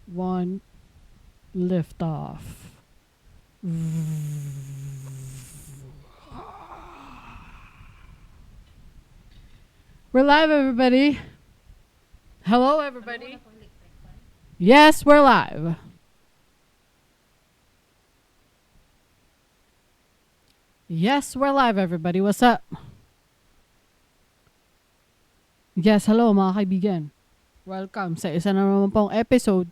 One, lift off. We're live, everybody. Hello, everybody. Yes, we're live. Yes, we're live, everybody. What's up? Yes, hello, mga kaibigan. Welcome sa isa na naman pong episode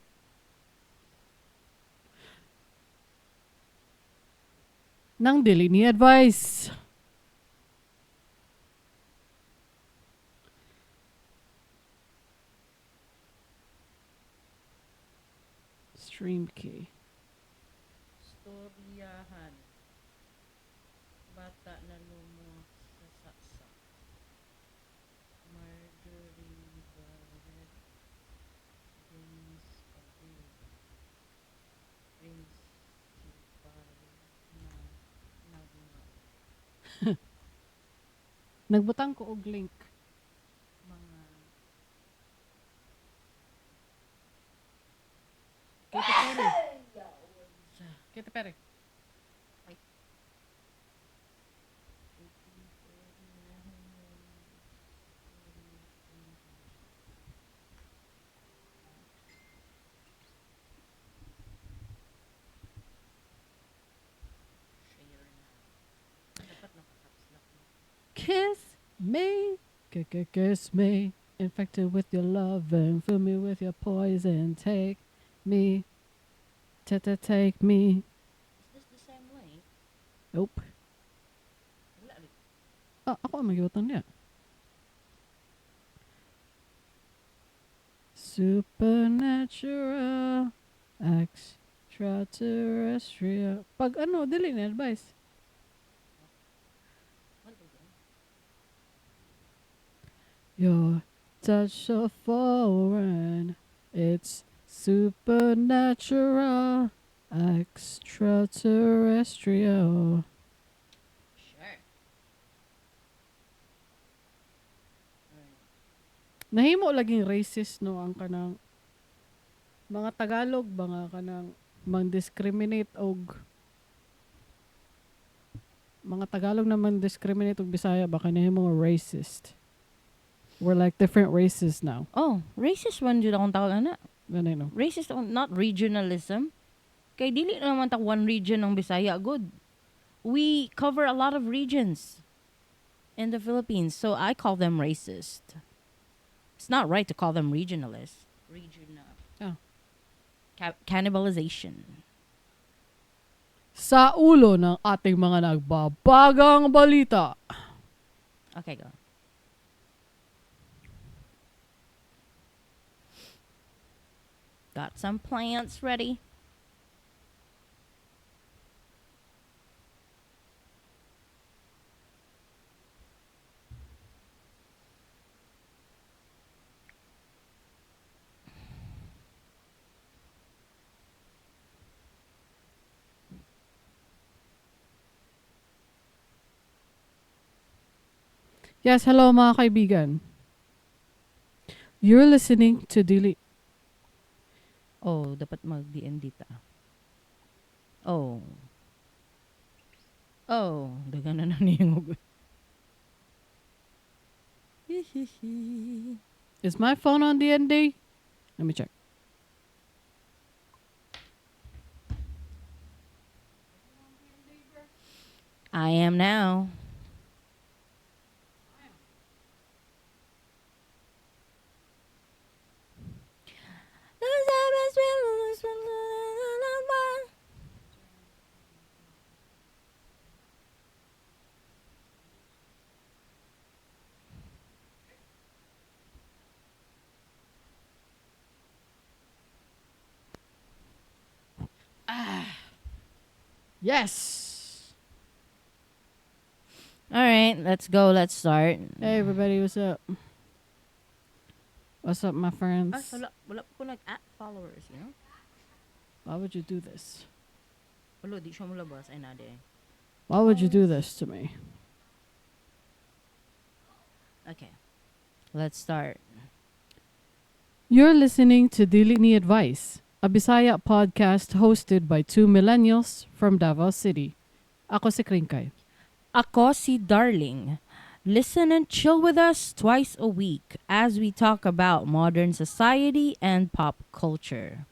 ng Dili Ni Advice. Stream key. Storyahan. Bata na lumos sa saksa. Marjorie Barret. James Abel. Principal na Nagdilaab. Nagbutang ko og link. Mga Katy Perry. Katy Perry. share na. Dapat nakakapslak na. Kiss me, kiss me, infected with your love and fill me with your poison. Take me, take me. Is this the same way? Nope. Wala rin. Ako ang magyutan niya. Supernatural, extraterrestrial. Pag ano, Dili Ni Advice. Wala rin. Your touch so foreign, it's supernatural, extraterrestrial. Sure. Alright. Nahimo laging racist no ang kanang mga Tagalog ba nga kanang mang-discriminate og mga Tagalog na mang-discriminate og Bisaya ba kay nahimo racist. We're like different races now. Oh, racist man jud akong tawag ana. Ganay no. Racist, not regionalism. Kay dili naman ta one region ng Bisaya good. We cover a lot of regions in the Philippines, so I call them racist. It's not right to call them regionalist. Regional. Ah. Cannibalization. Sa ulo ng ating mga nagbabagang balita. Okay, go. Got some plants ready. Yes, hello mga kaibigan. You're listening to Dili. Oh, dapat mag-DND ta. Oh. Oh, dagan na naningog. Is my phone on D&D? Let me check. I am now. Yes! All right, let's go. Let's start. Hey everybody, what's up? What's up, my friends? Wala po nag-at followers, you know? Why would you do this? Wala, di siya mulabas. Ay, nade. Why would you do this to me? Okay. Let's start. You're listening to Dili Ni Advice, a Bisaya podcast hosted by two millennials from Davao City. Ako si Kringkay. Ako si Darling. Listen and chill with us twice a week as we talk about modern society and pop culture.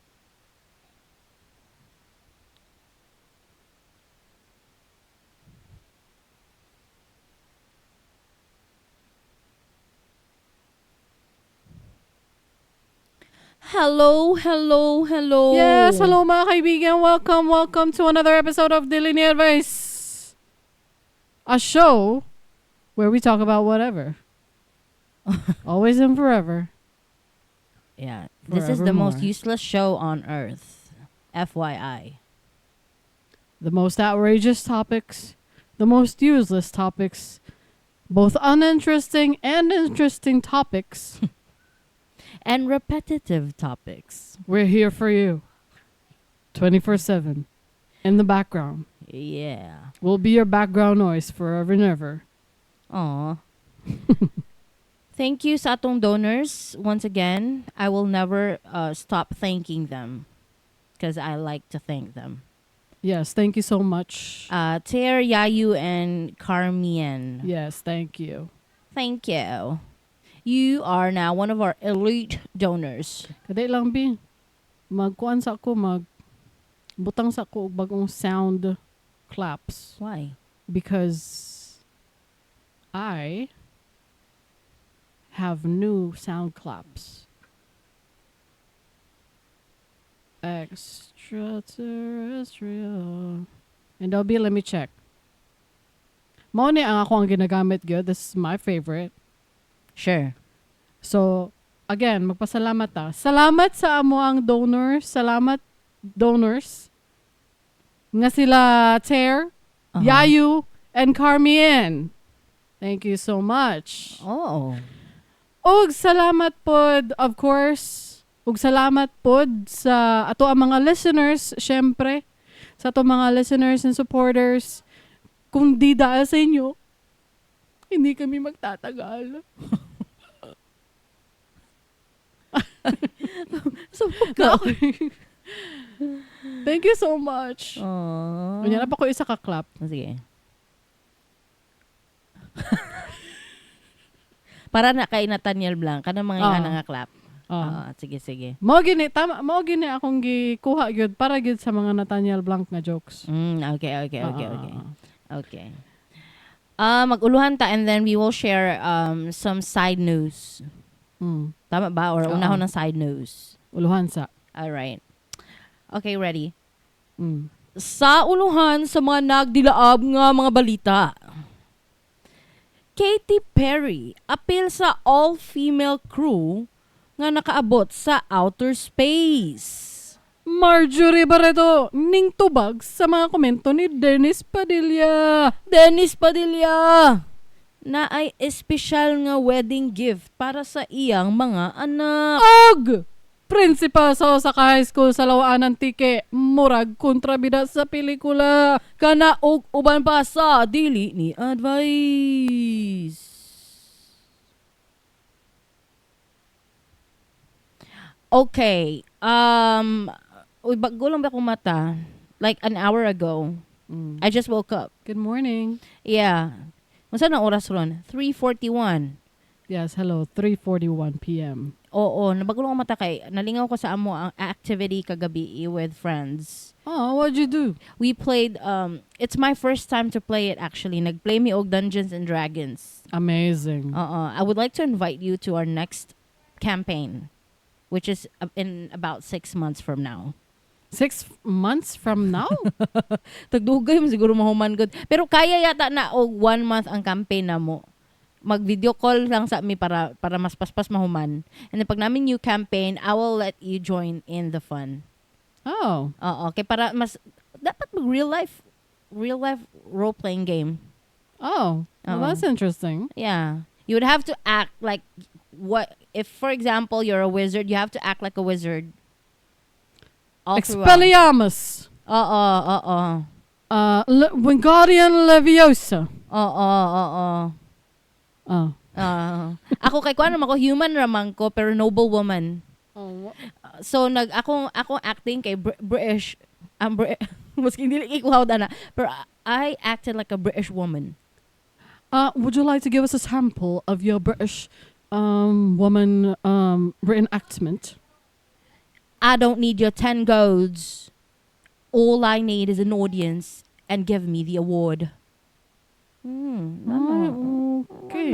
Hello, hello, hello. Yes, hello mga kaibigan. Welcome to another episode of Dili Ni Advice. A show where we talk about whatever. Always and forever. Yeah, this is the most Forevermore. useless show on earth. FYI. The most outrageous topics, the most useless topics, both uninteresting and interesting topics. And repetitive topics. We're here for you 24/7 in the background. Yeah. We'll be your background noise forever and ever. Aw. Thank you sa atong donors. Once again, I will never stop thanking them because I like to thank them. Yes, thank you so much. Ter, Yayu, and Carmien. Yes, thank you. Thank you. You are now one of our elite donors. Kaday lang bi. Magkuan sa ako, butang sa ako og bagong sound claps Why? because I have new sound claps. Extraterrestrial. And let me check. Mao ni ang ako ang ginagamit gyud. This is my favorite. Sure. So, again, magpasalamat ta. Salamat sa amo ang donors. Salamat donors. Nga sila Ter, Uh-huh. Yayu, and Carmien. Thank you so much. Oh. Og salamat pod, of course. Og salamat pod sa ato ang mga listeners, syempre. Sa ato mga listeners and supporters. Kung di dahil sa inyo, hindi kami magtatagal. So, Thank you so much. Aww. Kunya na pa ko isa ka clap. Sige. Para na kay Nathaniel Blanc, kanang mga nga clap. Sige, sige. Mao gini akong gikuha gyud para gyud sa mga Nathaniel Blanc nga jokes. Okay. Okay. Maguluhan ta and then we will share some side news. Tama ba? Or unahon ng side news? Uluhan sa. Alright. Okay, ready? Mm. Sa uluhan sa mga nagdilaab nga mga balita. Katy Perry appeal sa all-female crew nga nakaabot sa outer space. Marjorie Barreto ning tubag sa mga komento ni Dennis Padilla. Na ay espesyal nga wedding gift para sa iyang mga anak. Og principal sa high school sa lawaan ng tike, murag kontrabida sa pelikula. Kana og uban pa sa Dili Ni Advice. Okay. Uy, bago lang ba akong mata? Like an hour ago. I just woke up. Good morning. Yeah. Masa na oras ron? 3:41. Yes, hello. 3:41 p.m. Oo, nabago lang akong mata kay nalingaw ko sa amo ang activity kagabi with friends. Oh, what'd you do? We played it's my first time to play it actually. Nagplay mi og Dungeons and Dragons. Amazing. I would like to invite you to our next campaign, which is in about 6 months from now. 6 months from now? Tagdugay mo siguro mahuman good. Pero kaya yata na og 1 month ang campaign na mo. Mag-video call lang sa mi para mas paspas mahuman. And then pag namin new campaign, I will let you join in the fun. Oh. Okay, para mas dapat mag real life role playing game. Oh. Well, that's interesting. Yeah. You would have to act like what if for example you're a wizard, you have to act like a wizard. All throughout. Expelliarmus. Wingardium Leviosa. Oo. Ako kay kuan naman ko human ramang ko pero noble woman. Oh. So akong acting kay British maski dili ikuhaw na pero I acted like a British woman. Would you like to give us a sample of your British woman reenactment? I don't need your 10 gods. All I need is an audience and give me the award. Okay.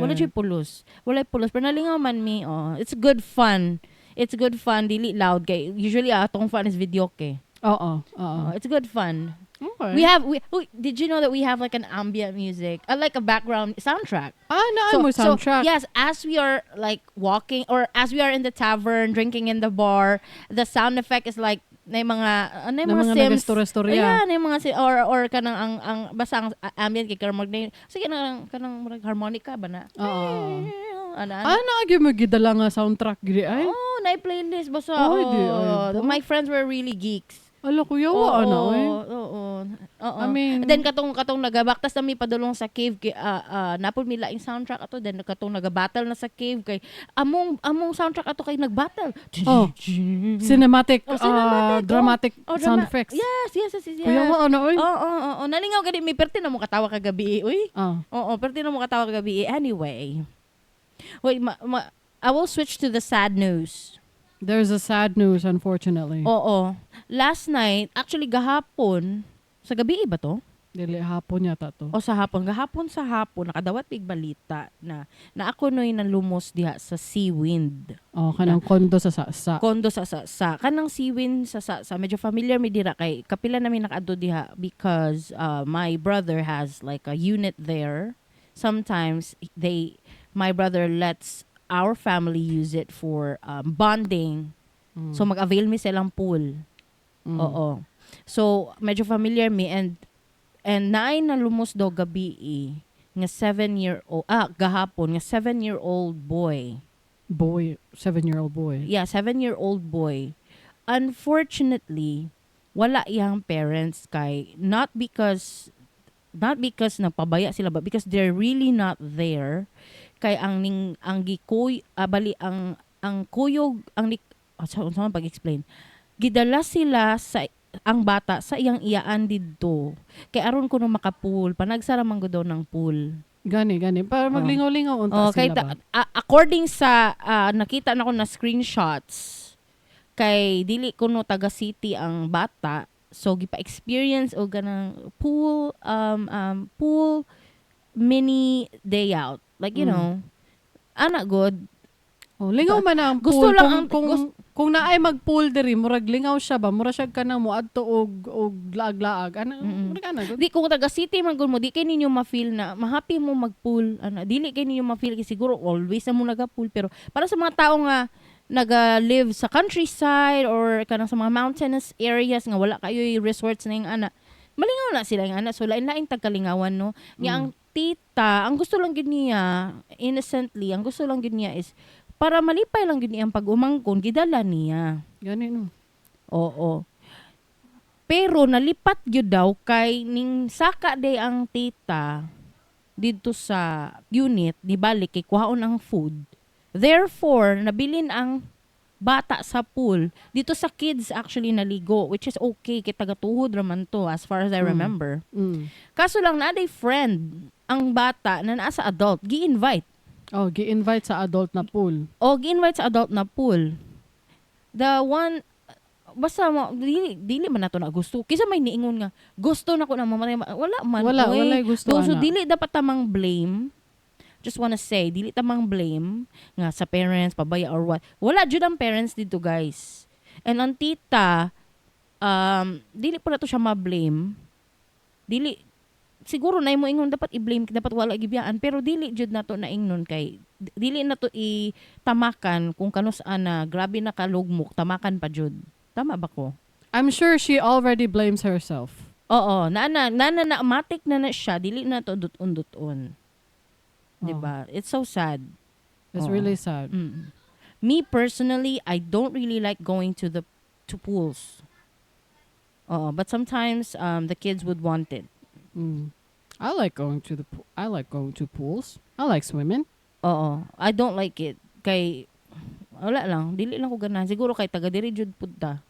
Wala jay pulos. Wala pulos. Pero nalingaw man mi. It's good fun. It's good fun. Dili loud kay. Usually atong fun is video kay. Oo. It's good fun. Okay. Did you know that we have like an ambient music, like a background soundtrack? Mo soundtrack. So, yes, as we are like walking or as we are in the tavern, drinking in the bar, the sound effect is like na mga Sims. Nagastorya. Na mga or kanang ang basta ang ambient kay karmog na sige kanang harmonica ba na. Agi mo gidala nga soundtrack giri ay. Na playlist basta. My friends were really geeks. Ala kuya wa eh. Oo. I mean, then katong nagabaktas na mi padulong sa cave kay napod mi laing soundtrack ato then katong nagabattle na sa cave kay among soundtrack ato kay nagbattle. Cinematic, dramatic sound effects. Yes. Kuya wa oy. Oo. Nalingaw gani mi perti na mo katawa kagabi uy. Oo, perti na mo katawa kagabi anyway. Wait, I will switch to the sad news. There's a sad news, unfortunately. Oo. Last night, actually gahapon, sa gabi ba to? Dili hapon yata to. O sa hapon. Gahapon sa hapon, nakadawat big balita na ako no'y nalumos diha sa sea wind. Kanang kondo sa sa. Kondo sa kanang sea wind sa medyo familiar mi dira kay kapila namin nakaadto diha because my brother has like a unit there. Sometimes my brother lets our family use it for bonding. So mag-avail mi silang pool. Oo. So medyo familiar mi and naay nalumos daw gabi nga 7-year-old gahapon nga 7-year-old boy. 7-year-old boy. Yeah, 7-year-old boy. Unfortunately, wala iyang parents kay not because nagpabaya sila but because they're really not there kay ang gikoy bali ang kuyog saan pag-explain gidala sila sa ang bata sa iyang iyaan didto kay aron kuno makapool panagsara man gud daw ng pool gani para maglingaw-lingaw unta kay sila ba according sa nakita na ko na screenshots kay dili kuno taga city ang bata so gipa-experience og ganang pool mini day out like you know ana good lingaw man ang gusto pool lang kung naay mag-pool diri murag lingaw siya ba mura siya kanang moadto og laag-laag murag ana good di kung taga city man gud mo di kay ninyo ma-feel na ma-happy mo mag-pool ana dili kay ninyo ma-feel kay siguro always na mo naga-pool pero para sa mga tao nga naga-live sa countryside or kanang sa mga mountainous areas nga wala kayo resorts na yung ana malingaw na sila yung ana so lain-lain tagkalingawan no nga ang tita ang gusto lang gid niya innocently ang gusto lang gid niya is para malipay lang gid niya ang pag-umangkon gidala niya gani no oo pero nalipat gyud daw kay ning saka day ang tita didto sa unit ni balik kay kuhaon ang food therefore nabilin ang bata sa pool dito sa kids actually naligo which is okay kay tagatuhod raman to as far as I remember kaso lang na day friend ang bata na naa sa adult gi-invite gi-invite sa adult na pool gi-invite sa adult na pool the one basta dili man nato na gusto kisa may niingon nga gusto na ko na mamatay wala gusto so dili dapat tamang blame just wanna say dili tamang blame nga sa parents pabaya or what wala jud ang parents dito guys and ang tita dili pa nato siya ma-blame dili siguro na mo ingon dapat i-blame dapat wala gibiyaan pero dili jud nato na ingnon kay dili nato itamakan kung kanus-an na grabe na kalugmok tamakan pa jud tama ba ko I'm sure she already blames herself oo na matik na siya dili na to dut-on diba? It's so sad. It's really sad. Me personally, I don't really like going to pools. But sometimes the kids would want it. I like going to pools. I like swimming. I don't like it. Kay Wala lang, dili lang ko ganahan. Siguro kay taga diri jud pud ta.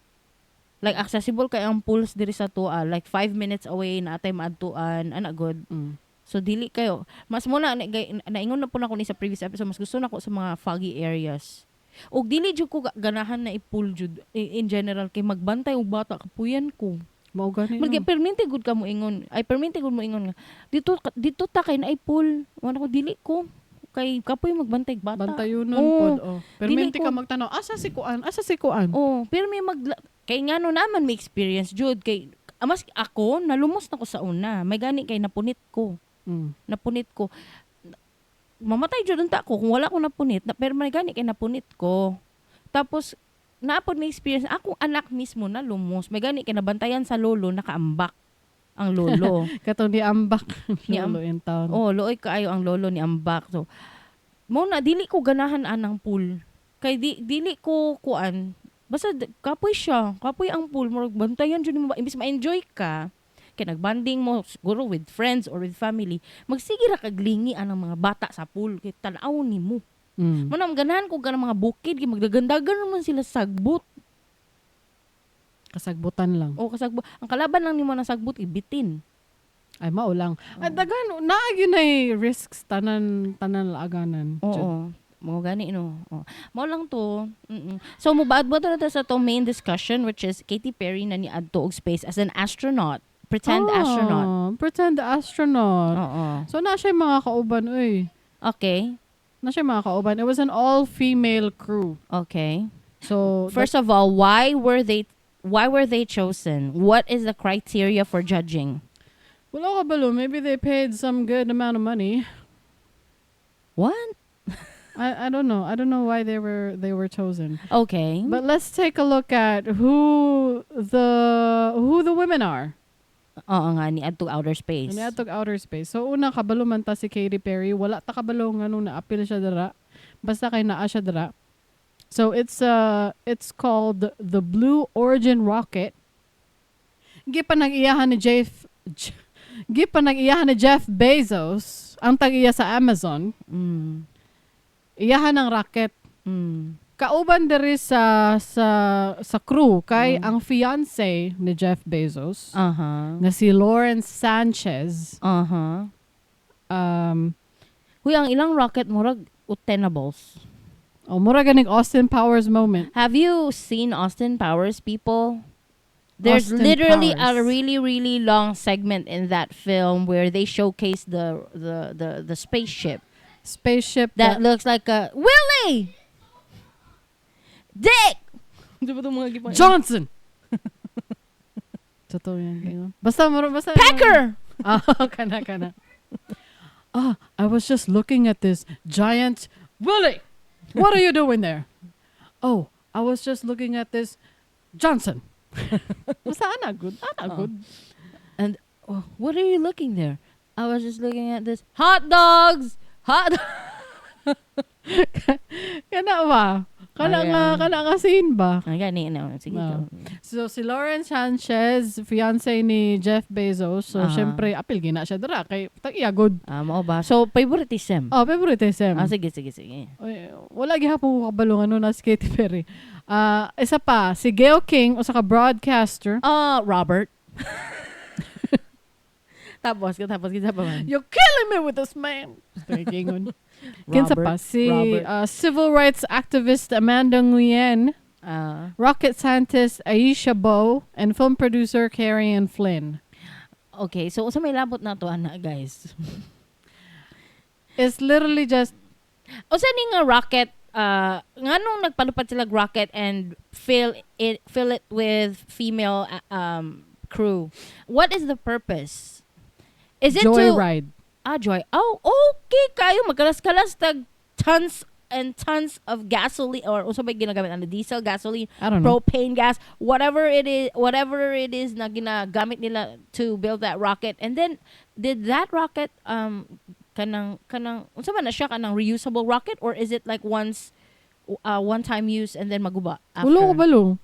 Like accessible kay ang pools diri sa tuwa, like 5 minutes away na atay maadtuan, ana good. So dili kayo. Mas muna naingon na po na ko ni sa previous episode, mas gusto na ko sa mga foggy areas. Og dili jud ko ganahan na i-pool jud in general kay magbantay og bata kapuyan ko. Mao gani. Permente good ka mo ingon. Ay permente good mo ingon nga. Dito ta kay na i-pool. Wala ko dili ko kay kapoy magbantay og bata. Bantayunon pod. Permente ka magtanaw, asa si kuan? Oh, pero may kay ngano naman may experience jud kay mas ako nalumos na ko sa una. May gani kay napunit ko. Napunit ko. Mamatay jud unta ko kung wala ko napunit. Pero may gani kay napunit ko. Tapos naapod may experience akong anak mismo na lumos. May gani kay nabantayan sa lolo nakaambak ang lolo. Katong ni ambak lolo in town. Oh, looy kaayo ang lolo ni ambak. So mo na dili ko ganahan anang pool. Kay dili ko kuan. Basta kapoy siya. Kapoy ang pool. Murag bantayan dyan mo. Imbis ma-enjoy ka, kaya nagbanding mo siguro with friends or with family, magsige ra kaglingi ang mga bata sa pool. Kaya tanaw ni mo. Manang ganahan ko ganang mga bukid. Kaya magdagandagan naman sila sagbot. Kasagbutan lang. O kasagbot. Ang kalaban lang ni mo ng sagbot, ibitin. Ay, mao lang. At dagan, naagin na risks tanan laaganan. Oo. Mo gani no. Oh. Mao lang to. So mobaad-baad na ta sa to main discussion which is Katy Perry na niadto og space as an astronaut. Pretend astronaut. Pretend astronaut. Oo. So na siya mga kauban oy. Okay. Na siya mga kauban. It was an all-female crew. Okay. So first of all, why were they chosen? What is the criteria for judging? wala ka balo. Maybe they paid some good amount of money. What? I don't know. I don't know why they were chosen. Okay. But let's take a look at who the women are. Oo nga, ni adto outer space. Ni atog outer space. So una kabalo man ta si Katy Perry, wala ta kabalo nga nung naapil siya dira. Basta kay naa siya dira. So it's called the Blue Origin rocket. Gipanag-iyahan ni Jeff Bezos ang tag-iya sa Amazon. Iyahan ng rocket. Kauban diri sa crew kay ang fiance ni Jeff Bezos na si Lawrence Sanchez. Huy, ang ilang rocket murag utenables. Mura ganing Austin Powers moment. Have you seen Austin Powers, people? There's Austin literally Powers. a really, really long segment in that film where they showcase the spaceship that looks like a Willie! Dick! Johnson. Totoo yan. Basta. Pecker! Kana. I was just looking at this giant Willie. What are you doing there? Oh, I was just looking at this Johnson. Basta ana good. And what are you looking there? I was just looking at this hot dogs. Kana ba? Kana nga scene ba? Ay, gani na. Sige. So, si Lawrence Sanchez, fiancé ni Jeff Bezos. So, syempre, apil gina siya dira. Kay, tag-iya, good. Mao ba? So, favoritism. Favoritism. Sige. Wala gihapon ko kabalungan nun na si Katy Perry. Isa pa, si Gayle King, o saka broadcaster. Robert. Tapos kita pa man. You're killing me with this man. Kinsa pa, si civil rights activist Amanda Nguyen, rocket scientist Aisha Bowe, and film producer Carrie Ann Flynn. Okay, so sa may labot na to, ana, guys. It's literally just... O sa nga rocket, nga nung nagpalupad sila rocket and fill it with female crew, what is the purpose? Is it joyride? Joy. Oh, okay kayo. Magkalas-kalas tag tons and tons of gasoline or also may ginagamit diesel, gasoline, propane gas, whatever it is na ginagamit nila to build that rocket. And then did that rocket kanang unsa man na siya kanang reusable rocket or is it like one time use and then maguba after? Ulo ko balo.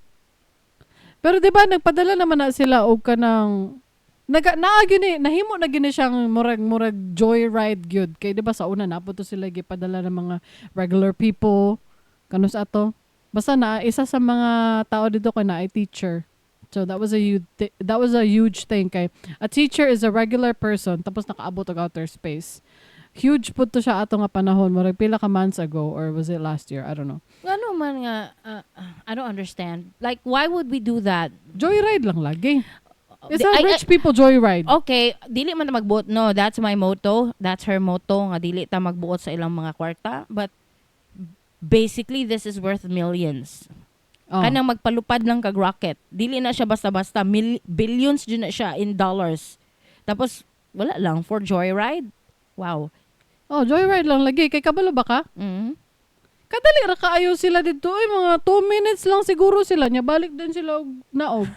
Pero 'di ba nagpadala naman na sila og kanang nahimo na gini siyang murag joyride gyud kay 'di ba sa una naputo sila gipadala ng mga regular people Kanus ato. Basta na isa sa mga tao dito kay na ay teacher. So that was a huge thing kay a teacher is a regular person tapos nakaabot og outer space. Huge pud to siya ato nga panahon mo pila ka months ago or was it last year? I don't know. Ano man nga, I don't understand. Like, why would we do that? Joyride lang lagi. It's a I- rich people joyride. Okay, dili man ta magbuot. No, that's my motto. That's her motto nga dili ta magbuot sa ilang mga kwarta. But basically, this is worth millions. Oh. Kanang magpalupad lang kag rocket. Dili na siya basta-basta. Billions dyan na siya in dollars. Tapos, wala lang. For joyride? Wow. Oh, joyride lang lagi. Kay kabalo ba ka? Mm. Kadali ra kaayo sila dito. Ay, mga 2 minutes lang siguro sila. Nya balik din sila og naog.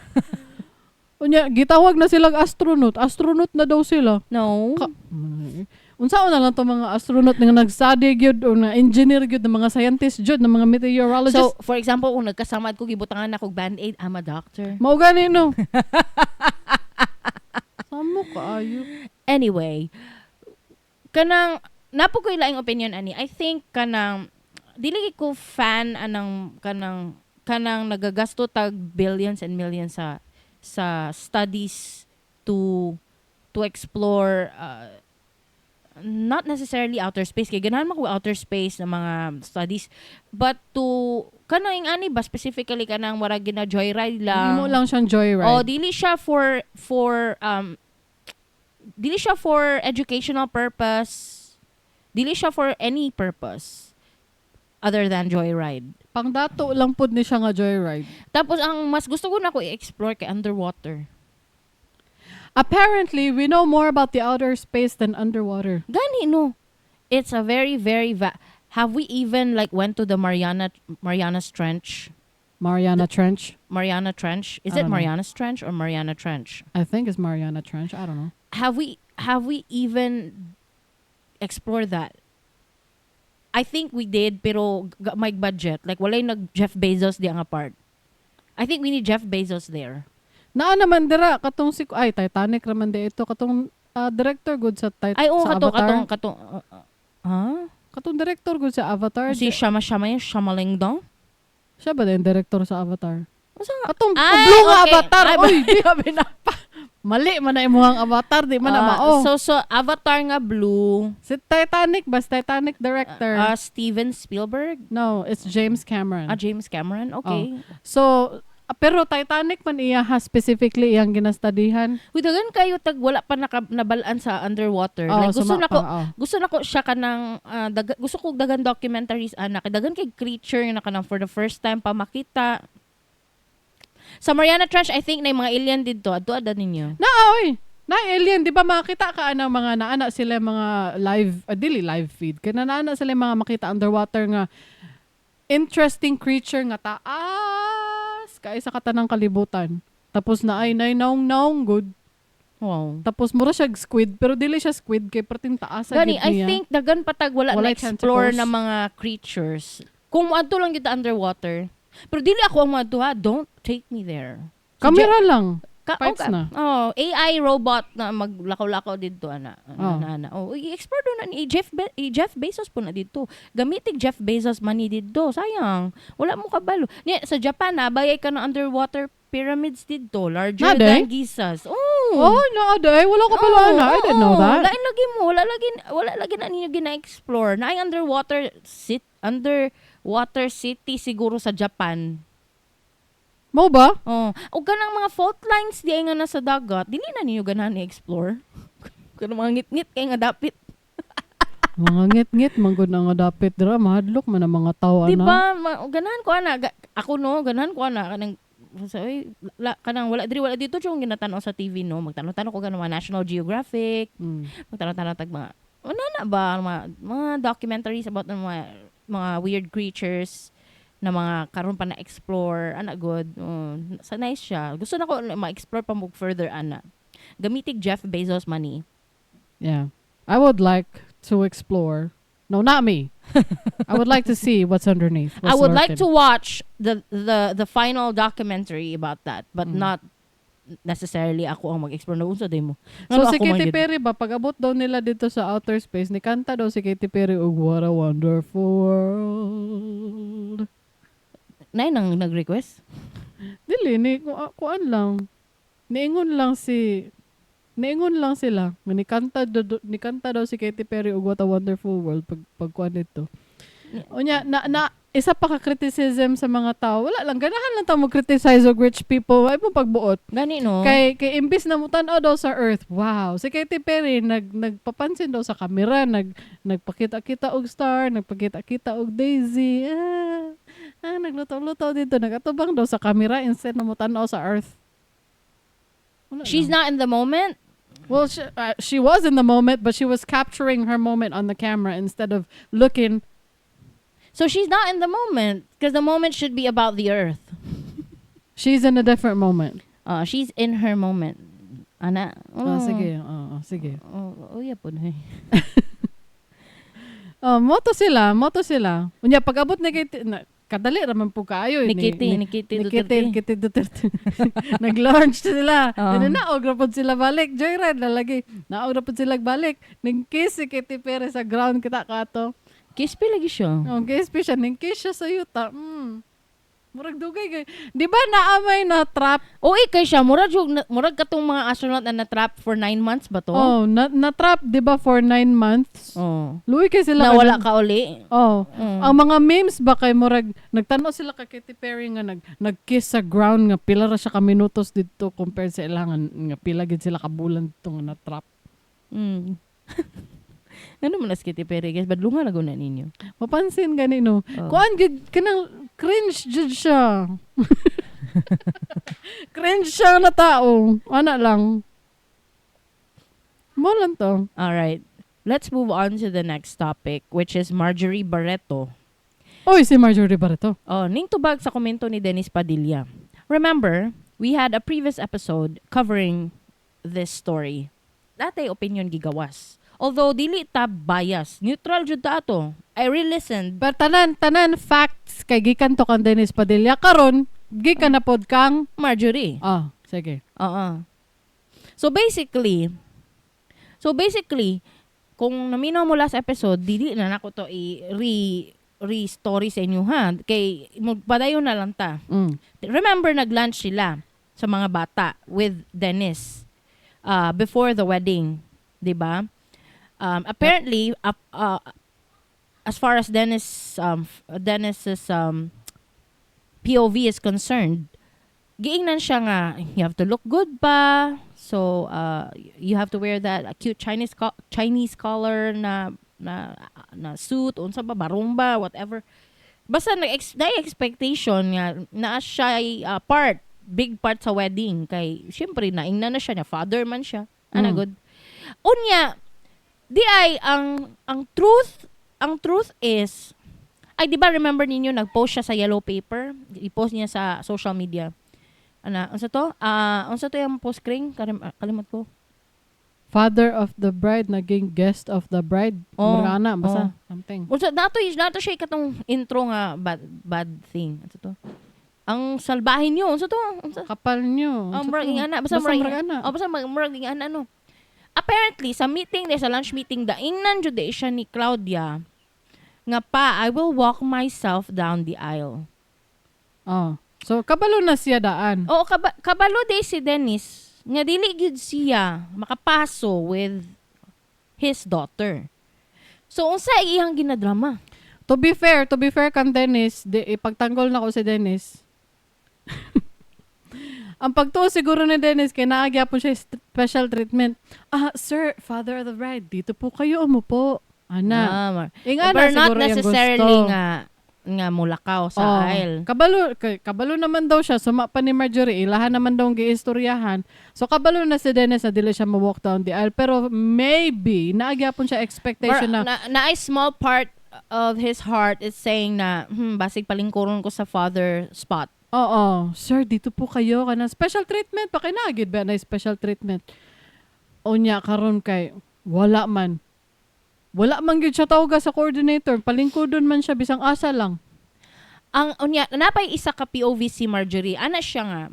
Unya, gitawag na silang astronaut. Astronaut na daw sila. No. Unsaon na lang to mga astronaut nga nag-study gyud o na engineer gyud ng mga scientist gyud ng mga meteorologist. So, for example, kung nagkasamad ko, gibutangan ako band-aid, I'm a doctor. Mao gani no. Samo kaayo. Anyway, kanang, napo ko ilaing opinion ani. I think kanang, dili ko fan anang, kanang nagagasto tag billions and millions sa studies to explore not necessarily outer space kay ganahan man ko outer space na mga studies but to kanang ani ba specifically kanang murag gina joyride lang. Hindi mo lang siyang joyride. Oh, dili siya for educational purpose. Dili siya for any purpose other than joyride. Pangdato lang pud ni siya nga joyride. Tapos ang mas gusto ko na ko i-explore kay underwater. Apparently, we know more about the outer space than underwater. Gani no. It's a very very have we even like went to the Mariana's Trench? Mariana Trench? Mariana Trench? Is I it don't know. Mariana's Trench or Mariana Trench? I think it's Mariana Trench. I don't know. Have we even explored that? I think we did pero may budget. Like walay nag Jeff Bezos di ang apart. I think we need Jeff Bezos there. Naa naman dira katong Titanic raman di ito katong director good sa Ay oo sa Avatar. katong ha? Katong director good sa Avatar. Si Shama yung Shamaling-dong? Siya ba din director sa Avatar? Asa nga? Katong Ay, blue nga okay. Avatar. Ay, Oy, di ka binapa. Mali man na imuhang Avatar, di man na mao. So Avatar nga blue. Si Titanic, bas Titanic director. Steven Spielberg? No, it's James Cameron. James Cameron? Okay. So, pero Titanic man iya ha specifically iyang ginastudihan. Uy, dagan kayo tag wala pa nabalaan sa underwater. Like gusto nako siya kanang gusto ko dagan documentaries anak. Dagan kay creature nga kanang for the first time pa makita. Sa Mariana Trench, I think na mga alien dito. Adto-ada ninyo. Na alien, di ba makita ka ng mga naana sila mga live, dili live feed. Kaya naana sila mga makita underwater nga interesting creature nga taas kay sa katanang kalibutan. Tapos na ay naong good. Wow. Tapos mura siya squid pero dili siya squid kay perting taas sa Gani, I think dagan patag wala na explore tentacles na mga creatures. Kung adto lang kita underwater. Pero dili ako ang madto ha. Don't take me there. Kamera lang. Parts okay. na. Oh, AI robot na maglakaw-lakaw dito ana. Oh, i-explore do na ni Jeff Bezos po na dito. Gamitig Jeff Bezos money dito. Sayang. Wala mo kabalo. Ni sa Japan na bayay ka ng underwater pyramids dito, larger than Giza's. Oh, naaday. Wala ko pala na. I didn't know that. Lain lagi mo. Wala lagi na ninyo gina-explore. Na ay underwater city siguro sa Japan. Mo ba? Oh, o ganang mga fault lines di ay nga nasa dagat, dili na ninyo ganahan i-explore. Kanang mga ngit-ngit kay nga dapit. Mga ngit-ngit manggod na nga dapit dira mahadlok man ang mga tawo ana. Di ba? Ganahan ko ana. Ako no, ganahan ko ana kanang kanang wala dito yung ginatanaw sa TV no. Magtanaw-tanaw ko ganang mga National Geographic. Magtanaw-tanaw tag mga na ba mga documentaries about mga weird creatures na mga karon pa na-explore, ana good. Sa nice siya. Gusto na ko ma-explore pa mo further, ana. Gamitig Jeff Bezos money. Yeah. I would like to explore. No, not me. I would like to see what's underneath. I would like to watch the final documentary about that, but not necessarily ako ang mag-explore na unsa day mo. So Nga si ako man Katy gid- Perry ba, pag abot daw nila dito sa outer space, ni kanta daw si Katy Perry og What a Wonderful World. Nay nang nag-request. Dili, kuan lang. Niingon lang sila. Ni kanta daw si Katy Perry og What a Wonderful World pag kuan dito. Unya, isa pa ka criticism sa mga tao. Wala lang, ganahan lang tao mag-criticize og rich people. Ay mo pagbuot. Gani no. Kay imbis na mutan-aw daw sa Earth, wow. Si Katy Perry nagpapansin daw sa camera, nagpakita-kita og star, nagpakita-kita og daisy. Nagluto-luto dito, nagatubang daw sa camera instead na mutan-aw sa Earth. Wala She's lang. not in the moment. Well, she was in the moment, but she was capturing her moment on the camera instead of looking. So she's not in the moment because the moment should be about the earth. She's in a different moment. She's in her moment. Ana. Sige. Sige. Yeah po na. Moto sila. Unya, pag abot na kadali naman po kaayo. Ni Kitty Duterte. Nag-launch sila. Oh. Naog na po sila balik. Joyride na lagi. Naog na po sila balik. Nag-kiss si Katy Perry sa ground kita kato. Kiss lagi siya. Kiss siya. Nag-kiss siya sa yuta. Murag dugay kay. Di ba naamay na trap? Kay siya. Murag katong mga astronaut na na-trap for 9 months ba to? Na-trap, di ba, for 9 months? Luwi kay sila. Na wala ka uli? Ang mga memes ba kay murag, nagtanaw sila kay Katy Perry nga nag-kiss sa ground nga pila ra siya ka minutos dito compared sa ilangan nga pila gid sila ka bulan dito nga na-trap. Ano man as Katy Perry guys? Badlungan na guna ninyo. Mapansin gani no. Kuan gid kanang cringe jud siya. Cringe siya na tao. Ana lang. Mo lang to. Alright. Let's move on to the next topic, which is Marjorie Barreto. Oy, si Marjorie Barreto. Ning tubag sa komento ni Dennis Padilla. Remember, we had a previous episode covering this story. Datay opinion gigawas. Although dili ta bias, neutral jud ta ato. I re-listened. Pero tanan facts kay gikan to kang Dennis Padilla karon gikan na pod kang Marjorie. Sige. So basically, kung naminaw mo last episode, dili na nako to re-story sa inyo ha. Kay magpadayon na lang ta. Remember nag-lunch sila sa mga bata with Dennis before the wedding, 'di ba? Apparently, as far as Dennis's POV is concerned, giingnan siya nga, you have to look good ba? So, you have to wear that cute Chinese collar na suit, unsa ba, barumba, whatever. Basta na-expectation nga na siya big part sa wedding. Kay, syempre, naingnan na siya, father man siya. Good. Unya, di ay ang truth is di ba remember ninyo nag-post siya sa yellow paper, i-post niya sa social media. Unsa to yung post kring kalimot ko. Father of the bride naging guest of the bride. Marana basta something. Unsa nato siya katong intro nga bad thing. Unsa to? Ang salbahin niyo, unsa to? Kapal niyo. Murag ana, basta murag ana no. Apparently, sa lunch meeting, daingnan jud siya ni Claudia nga pa, I will walk myself down the aisle. So, kabalo na siya daan. Kabalo day si Dennis, nga dili gid siya makapaso with his daughter. So, unsa iyang ginadrama? To be fair kan Dennis, ipagtanggol na ko si Dennis. Ang pagtuo siguro ni Dennis, kaya naagya po siya special treatment. Sir, father of the bride, dito po kayo, umupo. But not necessarily nga mulakaw sa aisle. Kabalo naman daw siya, suma pa ni Marjorie, ilahan naman daw ang giistoryahan. So, kabalo na si Dennis na dili siya ma-walk down the aisle. Pero maybe, naagya po siya expectation na a small part of his heart is saying na, basig palingkuron ko sa father spot. Sir, dito po kayo. Kanang special treatment. Pakinagid ba na special treatment? Unya, karon kay, wala man gyud siya tawga sa coordinator. Palingkodon man siya, bisang asa lang. Napay isa ka POV si Marjorie. Ana siya nga,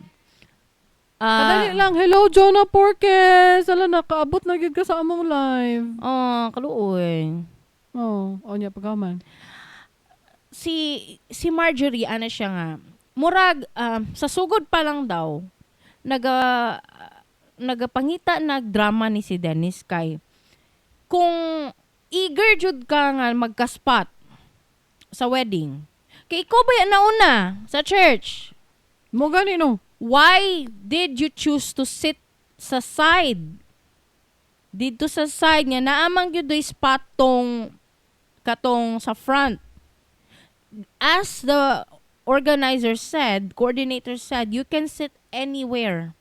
Kadali lang, hello Jonah Porques. Ala, nakaabot na gid ka sa among live. Kaluoy. Onya pagaman. Si Marjorie, ano siya nga, murag, sa sugod pa lang daw, nagapangita nagdrama ni si Dennis kay, kung eager jud ka nga magka-spot sa wedding, kay ikaw ba yan nauna sa church? Mo gani no. Why did you choose to sit sa side? Dito sa side nga, naamang yun do'y spot katong sa front. As the coordinator said, you can sit anywhere.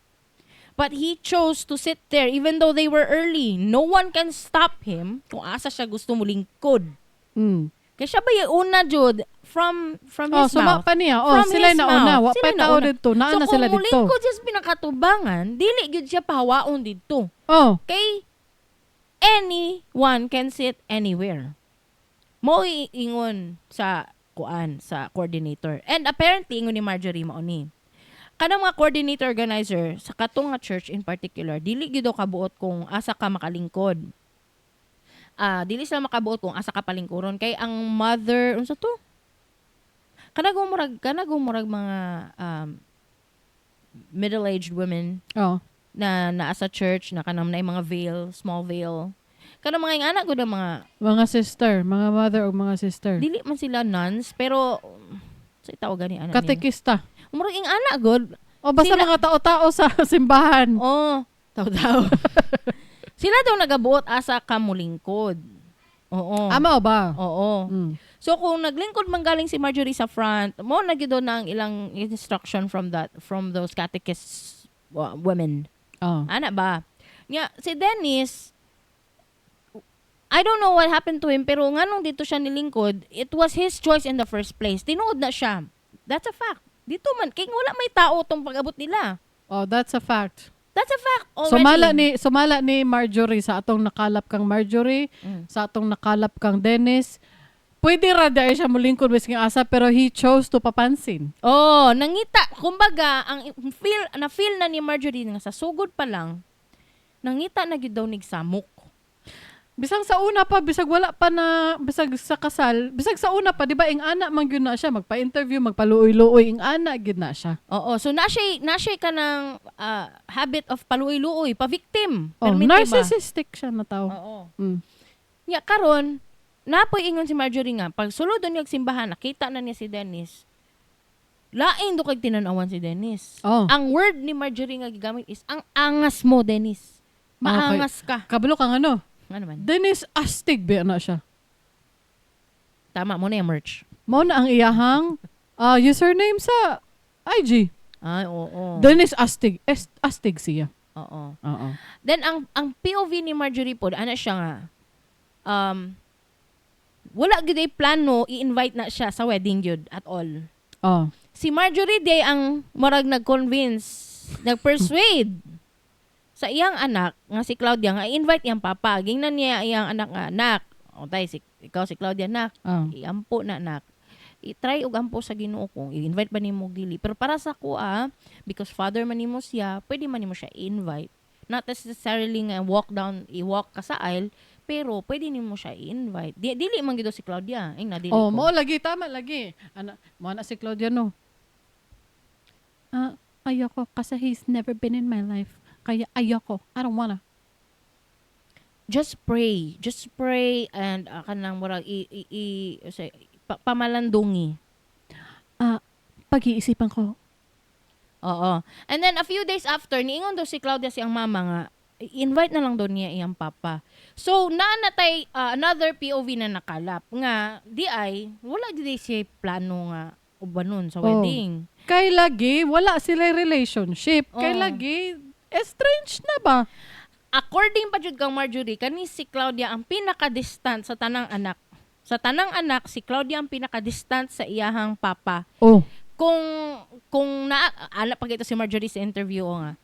But he chose to sit there even though they were early. No one can stop him kung asa siya gusto mo lingkod. Kaya siya ba yung una, Jude, from his mouth? Pa niya. From Sila his na mouth. una. Sila Wapay na tao una. dito. Naan na So sila kung dito. mulingkod siya sa pinakatubangan, dili gyud siya pahawaon dito. Kay anyone can sit anywhere. Mo iingon sa coordinator. And apparently, ingon ni Marjorie mauni. Kanang mga coordinator organizer sa katong nga church in particular, dili gyud kabuot kung asa ka makalingkod. Dili sila makabuot kung asa ka palingkuron kay ang mother, unsa to? Kanang murag mga middle-aged women na naasa church na kanang na mga veil, small veil. Kanang mga anak gud mga sister, mga mother o mga sister. Dili man sila nuns pero sa tawag gani anak katekista. Murag ing anak gud. O basta mga tao-tao sa simbahan. Tao-tao. Sila daw nagabuot asa ka mulingkod. Oo. Ama ba? Oo. So kung naglingkod man galing si Marjorie sa front, mo na gyud na ang ilang instruction from those catechists women. Ana ba? Si Dennis, I don't know what happened to him, pero nganong dito siya nilingkod, it was his choice in the first place. Tinuod na siya. That's a fact. Dito man, kaya wala may tao tong pag-abot nila. That's a fact. That's a fact already. Sumala ni Marjorie sa atong nakalap kang Marjorie, sa atong nakalap kang Dennis. Pwede ra dahil siya mulingkod wis nga asa, pero he chose to papansin. Nangita. Kumbaga, ang feel na ni Marjorie nga sa sugod pa lang, nangita na gyud daw nig samok. Bisag sa una pa, bisag wala pa na, bisag sa kasal, bisag sa una pa, di ba, ing ana man gyud na siya, magpa-interview, magpaluoy-luoy, ing ana gyud na siya. So na siya ka ng habit of paluoy-luoy, pa-victim. Narcissistic siya na tao. Karon, napoy ingon si Marjorie nga, pag sulod doon yung simbahan, nakita na niya si Dennis, laing do kay tinanawan si Dennis. Ang word ni Marjorie nga gigamit is, ang angas mo, Dennis. Maangas ka. Kabalo kang ano? Ano man? Dennis Astig ba na siya? Tama mo na yung merch. Mo na ang iyahang username sa IG. Oo. Dennis Astig. Astig siya. Oo. Oo. Then, ang POV ni Marjorie po, ano siya nga, wala gyud ay plano i-invite na siya sa wedding gyud at all. Si Marjorie day ang murag nag-convince, nag-persuade sa iyang anak nga si Claudia nga i-invite iyang papa. Gingnan niya iyang anak nga, anak, ikaw si Claudia, anak, iampo na, anak. I-try og ampo sa Ginoo kung i-invite ba nimo og dili. Pero para sa ko because father man nimo siya, pwede man nimo siya i-invite. Not necessarily nga i-walk ka sa aisle, pero pwede nimo siya i-invite. Dili man gid si Claudia. Dili ko. Mo lagi, tama lagi. Mo na si Claudia no. Ayoko kasi he's never been in my life. Kaya ayoko. I don't wanna. Just pray and kanang murag pamalandungi. Pag-iisipan ko. Oo. And then a few days after, niingon daw si Claudia siyang mama nga, invite na lang daw niya iyang papa. So, naanatay another POV na nakalap nga, wala di siya plano nga ubanon sa wedding. Kay lagi, wala sila relationship. Kay lagi, estranged na ba? According pa jud kang Marjorie, kani si Claudia ang pinaka-distant sa tanang anak. Sa tanang anak, si Claudia ang pinaka-distant sa iyahang papa. Kung ala pag ito si Marjorie sa interview nga.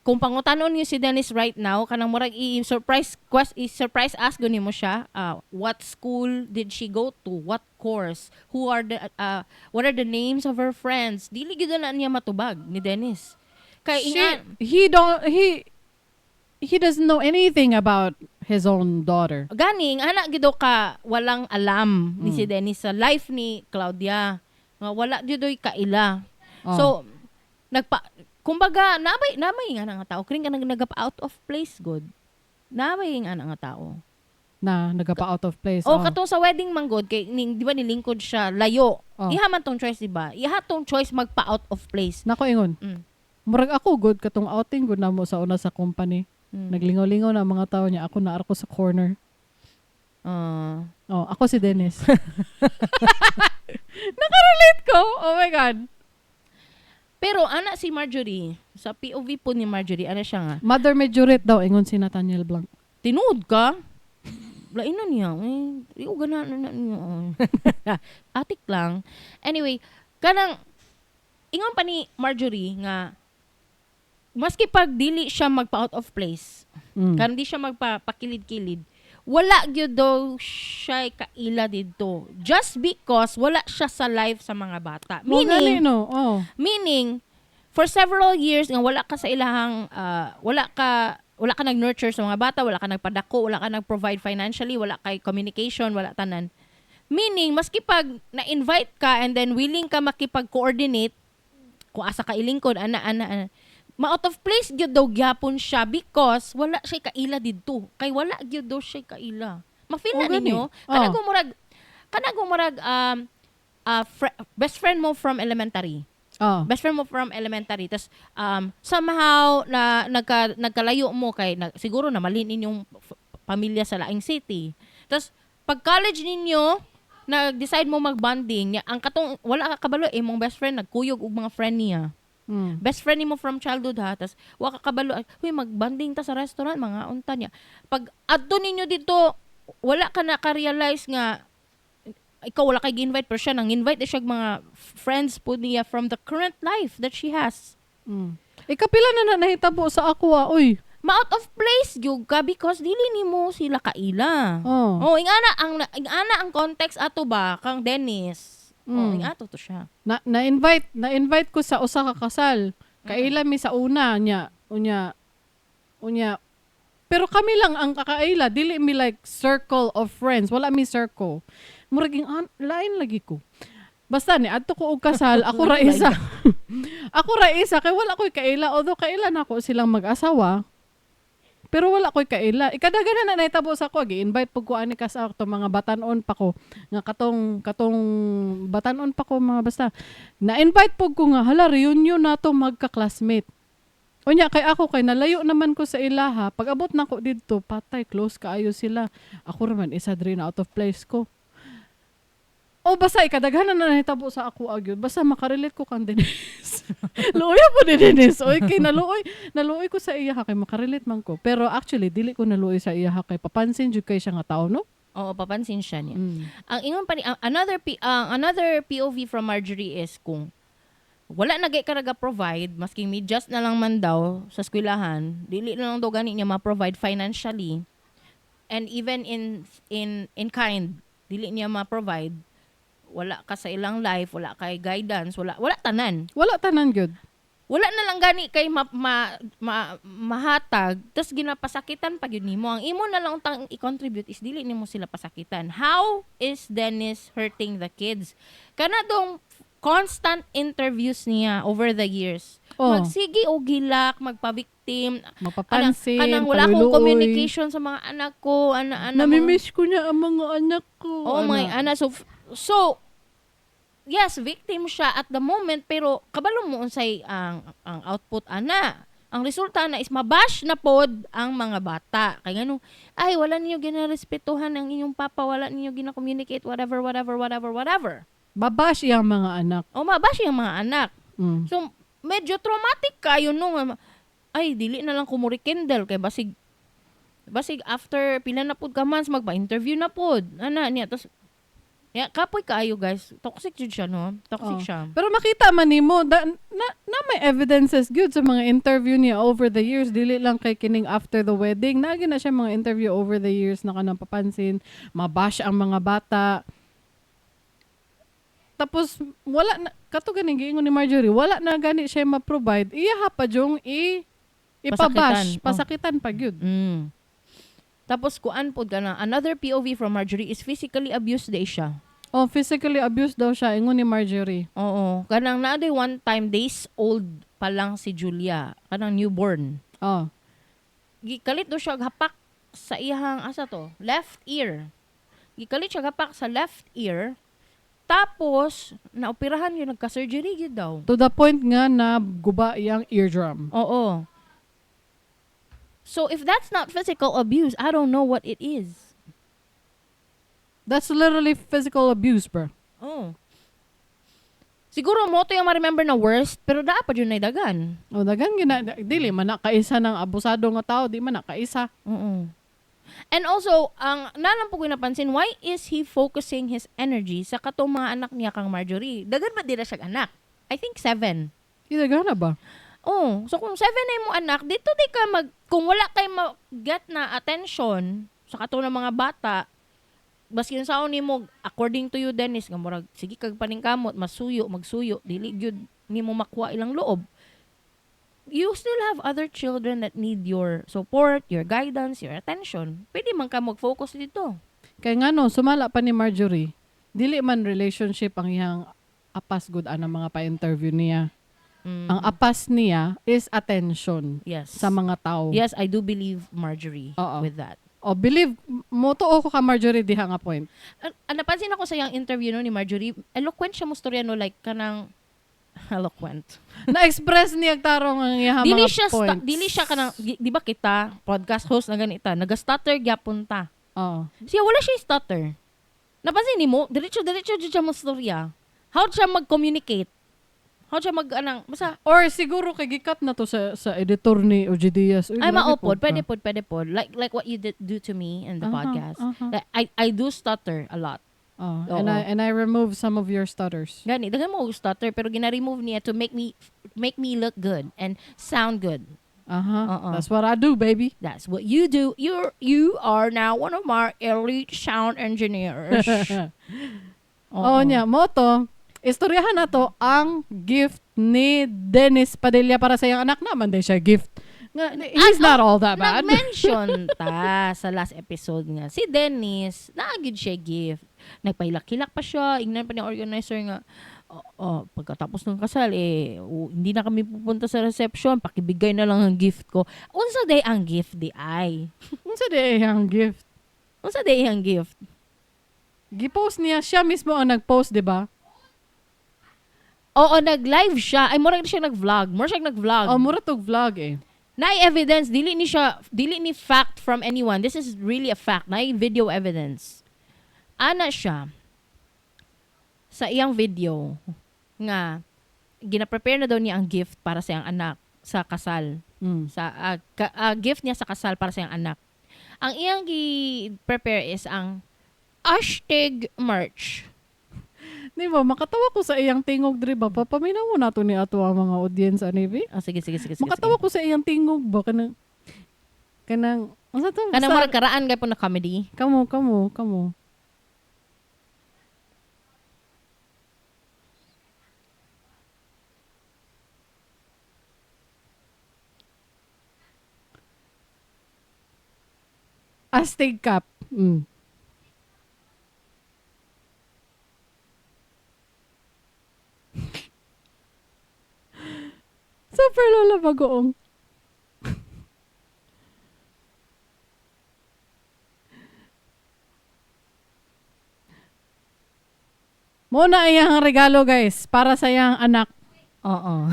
Kung pangutanon niyo si Dennis right now, kanang murag i-surprise ask guni mo siya, what school did she go to? What course? What are the names of her friends? Dili gyud na niya matubag ni Dennis. Kay he doesn't know anything about his own daughter. ganing ana gido ka walang alam ni si Dennis sa life ni Claudia. Nga wala gidoy kaila. Oh. So kumbaga namay nga nga tao kring ka nagap out of place good. Namay nga nga tao. Na nagapa out of place. Katong sa wedding man good kay di ba nilingkod siya layo. Iha man tong choice diba? Iha tong choice magpa out of place. Nako ingon. Murag ako good katong outing good na mo sa una sa company. Naglingaw-lingaw na ang mga tao niya. Ako na arko sa corner. Ako si Dennis. Nakarelate ko. Oh my God. Pero ana si Marjorie, sa POV po ni Marjorie, ana siya nga. Mother majorate daw, ingon si Nathaniel Blanc. Tinuod ka? Lainan niya. Iuga na niya. Atik lang. Anyway, kanang, ingon pa ni Marjorie nga, maski pag dili siya magpa-out of place, kanang di siya magpakilid-kilid, wala gyud daw siya kaila dito. Just because wala siya sa life sa mga bata. Meaning, for several years nga wala ka sa ilahang wala ka nag-nurture sa mga bata, wala ka nagpadako, wala ka nag-provide financially, wala kay communication, wala tanan. Meaning, maski pag na-invite ka and then willing ka makipag-coordinate, kung asa ka ilingkod, ma-out of place gyud daw gyapon siya because wala siya kaila didto. Kay wala gyud daw siya kaila. Ma-feel na ninyo? Kanang murag best friend mo from elementary. Best friend mo from elementary. Tas somehow na nagkalayo mo kay siguro na malin inyong pamilya sa laing city. Tas pag college ninyo nag-decide mo mag-bonding, ang katong wala ka kabalo mong best friend nagkuyog og mga friend niya. Best friend mo from childhood ha, tas waka kabalo, huy mag-bonding ta sa restaurant, mga unta niya. Pag adto ninyo dito, wala ka naka-realize nga ikaw wala kay gi-invite pero siya nang invite siya mga friends po niya from the current life that she has. Ikapila na nahitabo sa ako uy. Ma-out of place gyud ka because dili nimo sila kaila. Ingana ang context ato ba kang Dennis. Ingato to siya. Na-invite ko sa usa ka kasal. Kaila mi sa una niya. Unya. Pero kami lang ang kakaila, dili mi like circle of friends. Wala mi circle. Muraging lain lagi ko. Basta ni adto ko og kasal, ako ra isa. Ako ra isa kay wala koy kaila, although kaila nako silang mag-asawa. Pero wala ko'y kaila. Ikadagana na naitabo sa ko. Gi-invite po ko ani ka sa to mga batanon pa ko. Nga katong batanon pa ko mga basta. Na-invite po ko nga, hala, reunion na to magka-classmate. Unya, kay ako, kay nalayo naman ko sa ilaha. Pag abot na ko dito, patay, close kaayo sila. Ako naman, isa drin out of place ko. Basta ikadaghanan na nahitabo sa ako agyod. Basta makarelate ko kang Dennis. Luoy po ni Dennis. Kay naluoy ko sa iya kay makarelate man ko. Pero actually, dili ko naluoy sa iya kay papansin jud kay siya nga tao, no? Oo, papansin siya niya. Ang ingon pa ni another POV from Marjorie is kung wala na gay karaga provide, maski medyas na lang man daw sa eskwelahan, dili na lang daw gani niya ma-provide financially and even in kind, dili niya ma-provide. Wala ka sa ilang life, wala kay guidance, wala tanan. Wala tanan gyud. Wala na lang gani kay mahatag, tas ginapasakitan pa gyud nimo. Ang imo na lang tang i-contribute is dili nimo sila pasakitan. How is Dennis hurting the kids? Kana dong constant interviews niya over the years. Magsige og hilak, magpa-victim, mapapansin, kanang wala akong communication sa mga anak ko, namimiss ko niya ang mga anak ko. My anak. So, yes, victim siya at the moment, pero kabalo mo unsay ang output ana. Ang resulta na is mabash na pod ang mga bata. Kaya ngano, wala niyo ginarespetuhan ang inyong papa, wala niyo gina-communicate, whatever. Babash yung mga anak. Mabash yung mga anak. So, medyo traumatic kayo nung, dili na lang kumurikindle kay basig after pila na pod ka months, magpa-interview na pod. Niya, tapos, kapoy kaayo guys. Toxic jud siya, no? Toxic siya. Pero makita man nimo na may evidences good sa mga interview niya over the years. Dili lang kay kining after the wedding. Nagi na siya mga interview over the years na kanang papansin. Mabash ang mga bata. Tapos wala na, kato ganing giingon ni Marjorie, wala na gani siya ma-provide, iya pa jong ipabash, pasakitan pa gyud. Tapos kuan pod ka na, another POV from Marjorie is physically abused day siya. Oh, physically abused daw siya, ingon ni Marjorie. Oo. Kanang naaday one time, days old pa lang si Julia. Kanang newborn. Oh. Gikalit daw siya hapak sa iyang, asa to? Left ear. Gikalit siya hapak sa left ear. Tapos, naoperahan yun, nagka-surgery yun daw. To the point nga na guba iyang eardrum. Oo. So, if that's not physical abuse, I don't know what it is. That's literally physical abuse, bro. Oh. Siguro mo to yung ma-remember na worst, pero dapat yun na dagan. O, dagan dili man nakaisa ng abusado nga tao, di man nakaisa. And also, ang nalang po ko napansin, why is he focusing his energy sa katong mga anak niya kang Marjorie? Dagan ba dila siya anak? I think 7. Dagan na ba? Oh, so kung 7 na mo anak, dito di ka kung wala kay mag-get na attention sa katong ng mga bata, baski sa ni mo, according to you, Dennis, nga murag, sige kag paningkamot, magsuyo, dili gyud nimo makuha ilang loob. You still have other children that need your support, your guidance, your attention. Pwede man ka mag-focus dito. Kaya nga no, sumala pa ni Marjorie, dili man relationship ang iyang apas good ang mga pa-interview niya. Ang apas niya is attention sa mga tao. Yes, I do believe Marjorie with that. Oh, believe mo to ko ka Marjorie diha nga point. Napansin ako sa yung interview no ni Marjorie, eloquent siya mo storya no, like kanang eloquent. Na-express niya tarong ang iyang mga points. Dili siya kanang, di ba kita, podcast host na ganita, nag-stutter gyapon ta. Oo. Siya wala siya stutter. Napansin ni mo, diretso siya mo storya. How siya mag-communicate? How siya basta, or siguro kay gikat na to sa editor ni OG Diaz. Ay maopod, pwede pod. Like what you do to me in the podcast. Like, I do stutter a lot. And I remove some of your stutters. Gani, dagan mo stutter pero gina-remove niya to make me look good and sound good. That's what I do, baby. That's what you do. You are now one of my elite sound engineers. Nya, moto. Istoryahan na to ang gift ni Dennis Padilla para sa iyang anak naman din siya gift. He's not all that bad. Nag-mention ta sa last episode nga. Si Dennis, naagid siya gift. Nagpailak-hilak pa siya. Ingnan pa ni organizer nga, pagkatapos ng kasal, hindi na kami pupunta sa reception. Pakibigay na lang ang gift ko. Unsa day ang gift di ay? Unsa day ang gift? Unsa day ang gift? Gipost niya. Siya mismo ang nag-post, di ba? Oo, nag-live siya. Ay, mura siya nag-vlog. Mura tog vlog eh. Na-evidence, dili ni fact from anyone. This is really a fact. Na-video evidence. Ana siya sa iyang video nga gina-prepare na daw niya ang gift para sa iyang anak sa kasal. Sa gift niya sa kasal para sa iyang anak. Ang iyang gi-prepare is ang hashtag merch. Di ba, makatawa ko sa iyang tingog, diri ba? Papaminaw mo na to ni ato ang mga audience, anibi? Sige. Makatawa ko sa iyang tingog ba? Kanang, asa to? Kanang marag karaan gay po na comedy. Kamo. Astig cup. Super lola bagoong. Muna iyang regalo guys para sa iyang anak. Oo.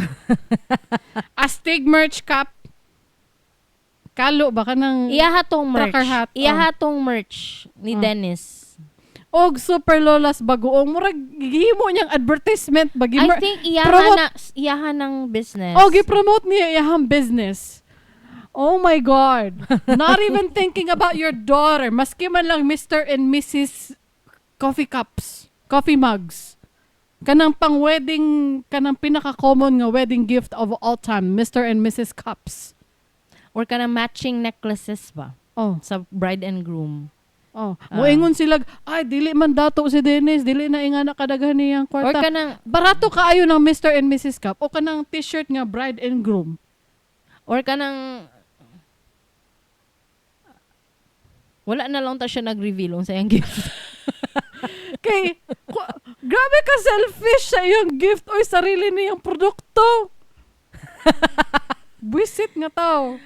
Astig merch cup. Kalo ba ka ng Iyahatong merch. Hat. Iyahatong merch ni Dennis. Og super lolas bagoong murag gihimo niyang advertisement bagi I think iyahan ng business. Gi-promote niya iyang business. Oh my God. Not even thinking about your daughter. Maski man lang Mr. and Mrs. Coffee cups. Coffee mugs. Kanang pang-wedding, kanang pinaka-common nga wedding gift of all time. Mr. and Mrs. cups. Or kanang matching necklaces ba? Oh. Sa bride and groom. Oh, moingon sila, ay dili man dato si Dennis, dili na inga nakadaghan niyang Or kwarta. kanang Barato kaayo ng Mr. and Mrs. Cup o kanang t-shirt nga bride and groom. wala na lang ta siya nag-reveal sa iyang gift. Kay grabe ka selfish sa iyang gift o sarili niyang produkto. Buisit nga tao.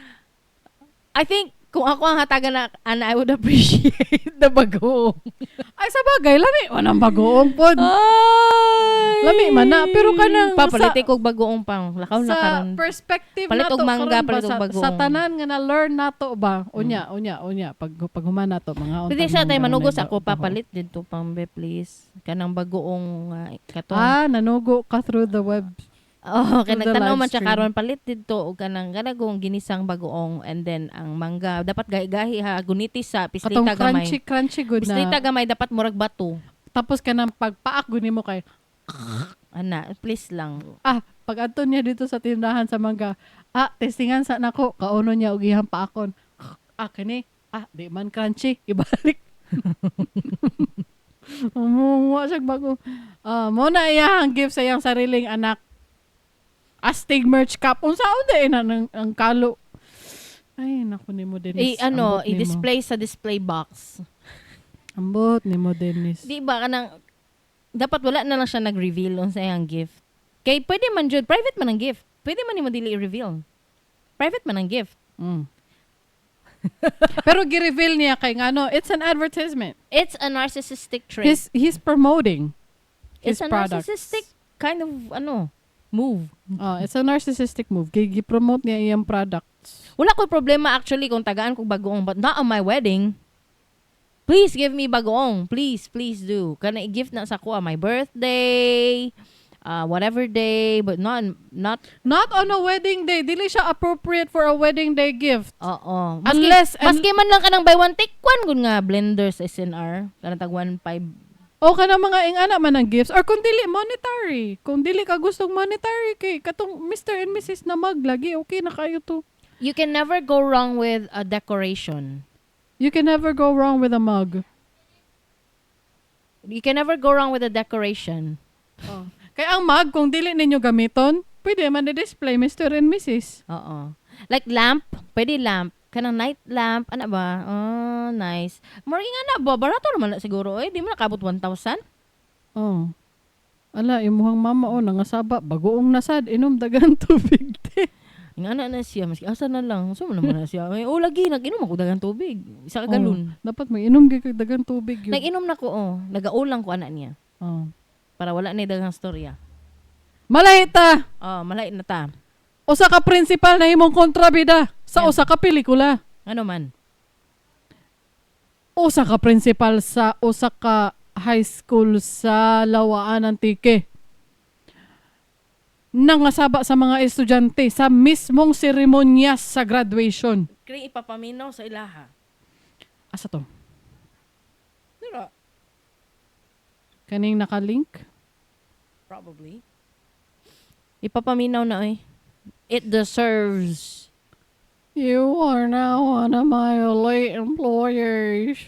I think kung ako ang hatagan na I would appreciate the bagoong. Ay sa bagay lami manang bagoong pod. Ay! Lami man na pero kanang papalitik og bagoong pang lakaw na sa karon. perspective Palit nato og mangga, karon ba, palit og bagoong. sa tanan nga na learn nato ba unya pag human nato mga Pwede siya tayo mangga manugos na ako bagoong. papalit dito pang be please. Kanang bagoong katon. Nanugo ka through the web. Oh, kay Through the nagtanaw man siya Livestream. karon palit dito og kanang ganagong ginisang bagoong and then ang mangga dapat gahi-gahi ha gunitis sa Katong pislita gamay. crunchy good Pislita na. gamay dapat murag bato. Tapos kanang pagpaak guni mo kay Ana, please lang. pag adto niya dito sa tindahan sa mangga. Testingan sa nako kauno niya og iyang paakon. Kani. Di man crunchy, ibalik. Umuwa siya bago. Mo na iyang gift sa iyang sariling anak. Astig merch cup. Unsaon din ang kalo. Ay, naku ni mo Dennis. Ambot ni mo. I-display sa display box. Ambot ni mo Dennis. Di ba kanang dapat wala na lang siya nag-reveal on sa iyang gift. Kay pwede man jud private man ang gift. Pwede man nimo dili i-reveal. Private man ang gift. Pero gi-reveal niya kay ngano, it's an advertisement. It's a narcissistic trait. He's promoting It's his a products. narcissistic kind of move. It's a narcissistic move. Gi-promote niya iyang products. Wala ko problema actually kung tagaan ko bagoong but not on my wedding. Please give me bagoong. Please do. Kana i-gift na sa ko my birthday, whatever day, but not Not on a wedding day. Dili siya appropriate for a wedding day gift. oo. Unless- Maski man lang kanang buy one take one kun nga blender sa SNR, kanang tag 1.5. O ka na mga ingana man ang gifts. Or kung dili, monetary. Kung dili ka gustong monetary kay katong Mr. and Mrs. na maglagi, okay na kayo to. You can never go wrong with a decoration. You can never go wrong with a mug. You can never go wrong with a decoration. Kaya ang mug, kung dili ninyo gamiton, pwede man i-display Mr. and Mrs. Oo. Like lamp, pwede lamp. Kanang night lamp, ano ba? Oh, nice. Morning nga na ba? Barato naman na siguro. Di mo nakabot 1,000? Oh. Ala, imuhang mama nangasaba, bagoong nasad, inom dagan tubig. Nga na siya, maski asa na lang. So naman na siya. Lagi, nag-inom ako dagang tubig. Isa ka galon. Dapat may inom kay dagan tubig yun. Nag-inom na ko, nag-aulang ko anak niya. Para wala na dagang storya. Malahita! Malay na ta. Usa ka principal na imong kontrabida sa Yeah. usa ka pelikula. Ano man? Usa ka principal sa usa ka high school sa Lawaan Antique. Nangasaba sa mga estudyante sa mismong seremonya sa graduation. Kaya ipapaminaw sa ilaha. Asa to? Dira. Kaning nakalink? Probably. Ipapaminaw na It deserves. You are now one of my late employers.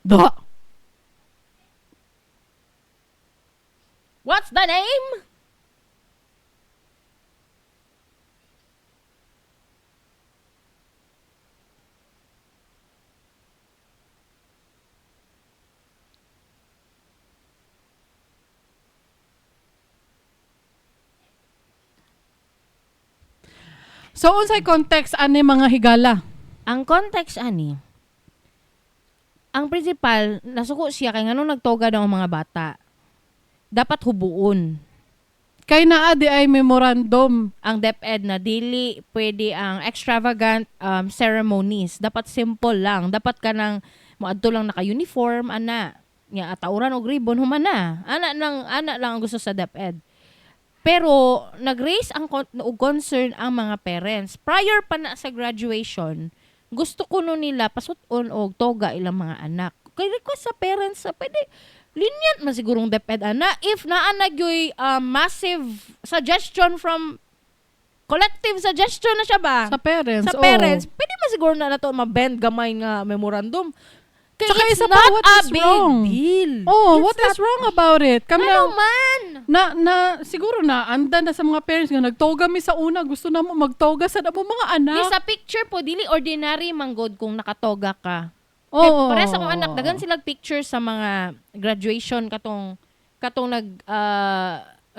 Da. What's the name? So unsay context ani mga higala? Ang context ani, ang principal, nasuko siya kay ngano nagtoga daw ang mga bata. Dapat hubuon. Kay naa di ay memorandum. Ang DepEd na dili pwede ang extravagant ceremonies. Dapat simple lang. Dapat ka nang moadto lang naka-uniform, ana. Nga atauran og ribbon humana. Ana lang ang gusto sa DepEd. Pero nag-raise ang concern ang mga parents. Prior pa na sa graduation, gusto ko no nila pasuton og toga ilang mga anak. Kay request sa parents sa pwede lenient man sigurong deped ana if naa nagyoy massive suggestion from collective suggestion na siya ba? Sa parents. Sa parents, pwede man siguro na nato ma-bend gamay nga memorandum. Kaya Saka it's isa pa, not what a is big wrong? deal. Oh, It's what is not- wrong about it? Kami Ano man? siguro na anda na sa mga parents nga nagtoga mi sa una, gusto na mo magtoga sa namo mga anak. Sa picture po, dili ordinary manggod kung nakatoga ka. Oh, Para sa akong anak, dagan silang picture sa mga graduation katong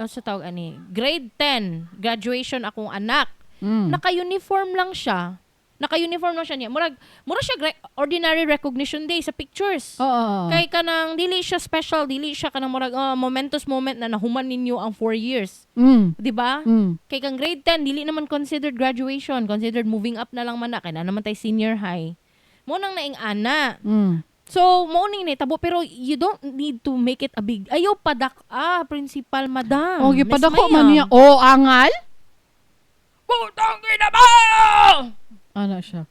sa tawag ani, grade 10 graduation akong anak. Naka-uniform lang siya. Naka-uniform lang siya niya. Mura siya ordinary recognition day sa pictures. Oo. Kay kanang dili siya special, dili siya kanang murag momentous moment na nahuman ninyo ang 4 years. 'Di ba? Kay kang grade 10 dili naman considered graduation, considered moving up na lang man na kay na naman tay senior high. Mo nang naing ana. So, mo ning tabo pero you don't need to make it a big. Ayaw principal madam. Okay, Miss padako Maya. man niya. Oh, angal? Putang ina mo! Ano siya?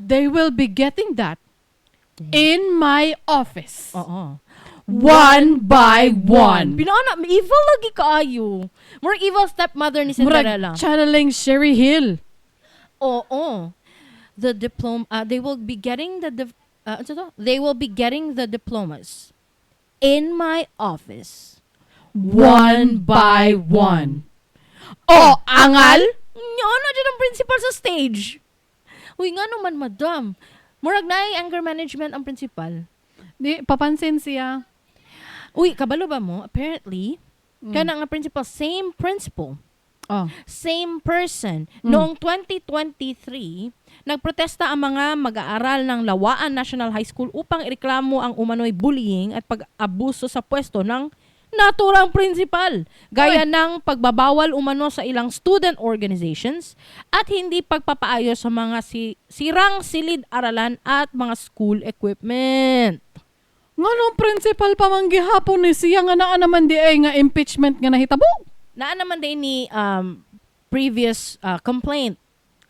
They will be getting that in my office. Oo. One by one. Pinana, evil lagi kaayo. More evil stepmother ni Cinderella. Murag channeling Sherry Hill. Oo. The diploma, they will be getting they will be getting the diplomas in my office. One by one. Oh, angal? Ano dyan ang principal sa stage? Uy, nga naman, madam. Murag na anger management ang principal. Di, papansin siya. Uy, kabalo ba mo? Apparently, kana nga principal, same principal. Oh. Same person. Noong 2023, nagprotesta ang mga mag-aaral ng Lawaan National High School upang ireklamo ang umano'y bullying at pag-abuso sa pwesto ng naturang principal. Gaya ng pagbabawal umano sa ilang student organizations at hindi pagpapaayos sa mga sirang silid-aralan at mga school equipment. Nga nung principal pa man gihapon ni siya nga naa naman di ay nga impeachment nga nahitabo. Naa naman din ni previous complaint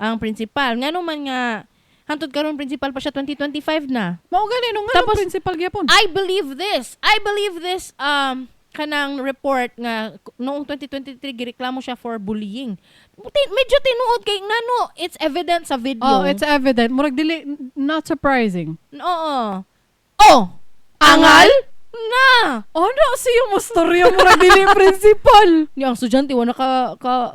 ang principal. Nga naman nga hantod karon principal pa siya 2025 na. Mao gani nung nga Tapos, nung principal gihapon. I believe this kanang report nga noong 2023 gireklamo siya for bullying. Medyo tinuod kay ngano it's evident sa video. Oh, it's evident. Murag dili, not surprising. Oo. Oh! Angal? Na! Ano siya mo storya murag dili principal? Yang estudyante wala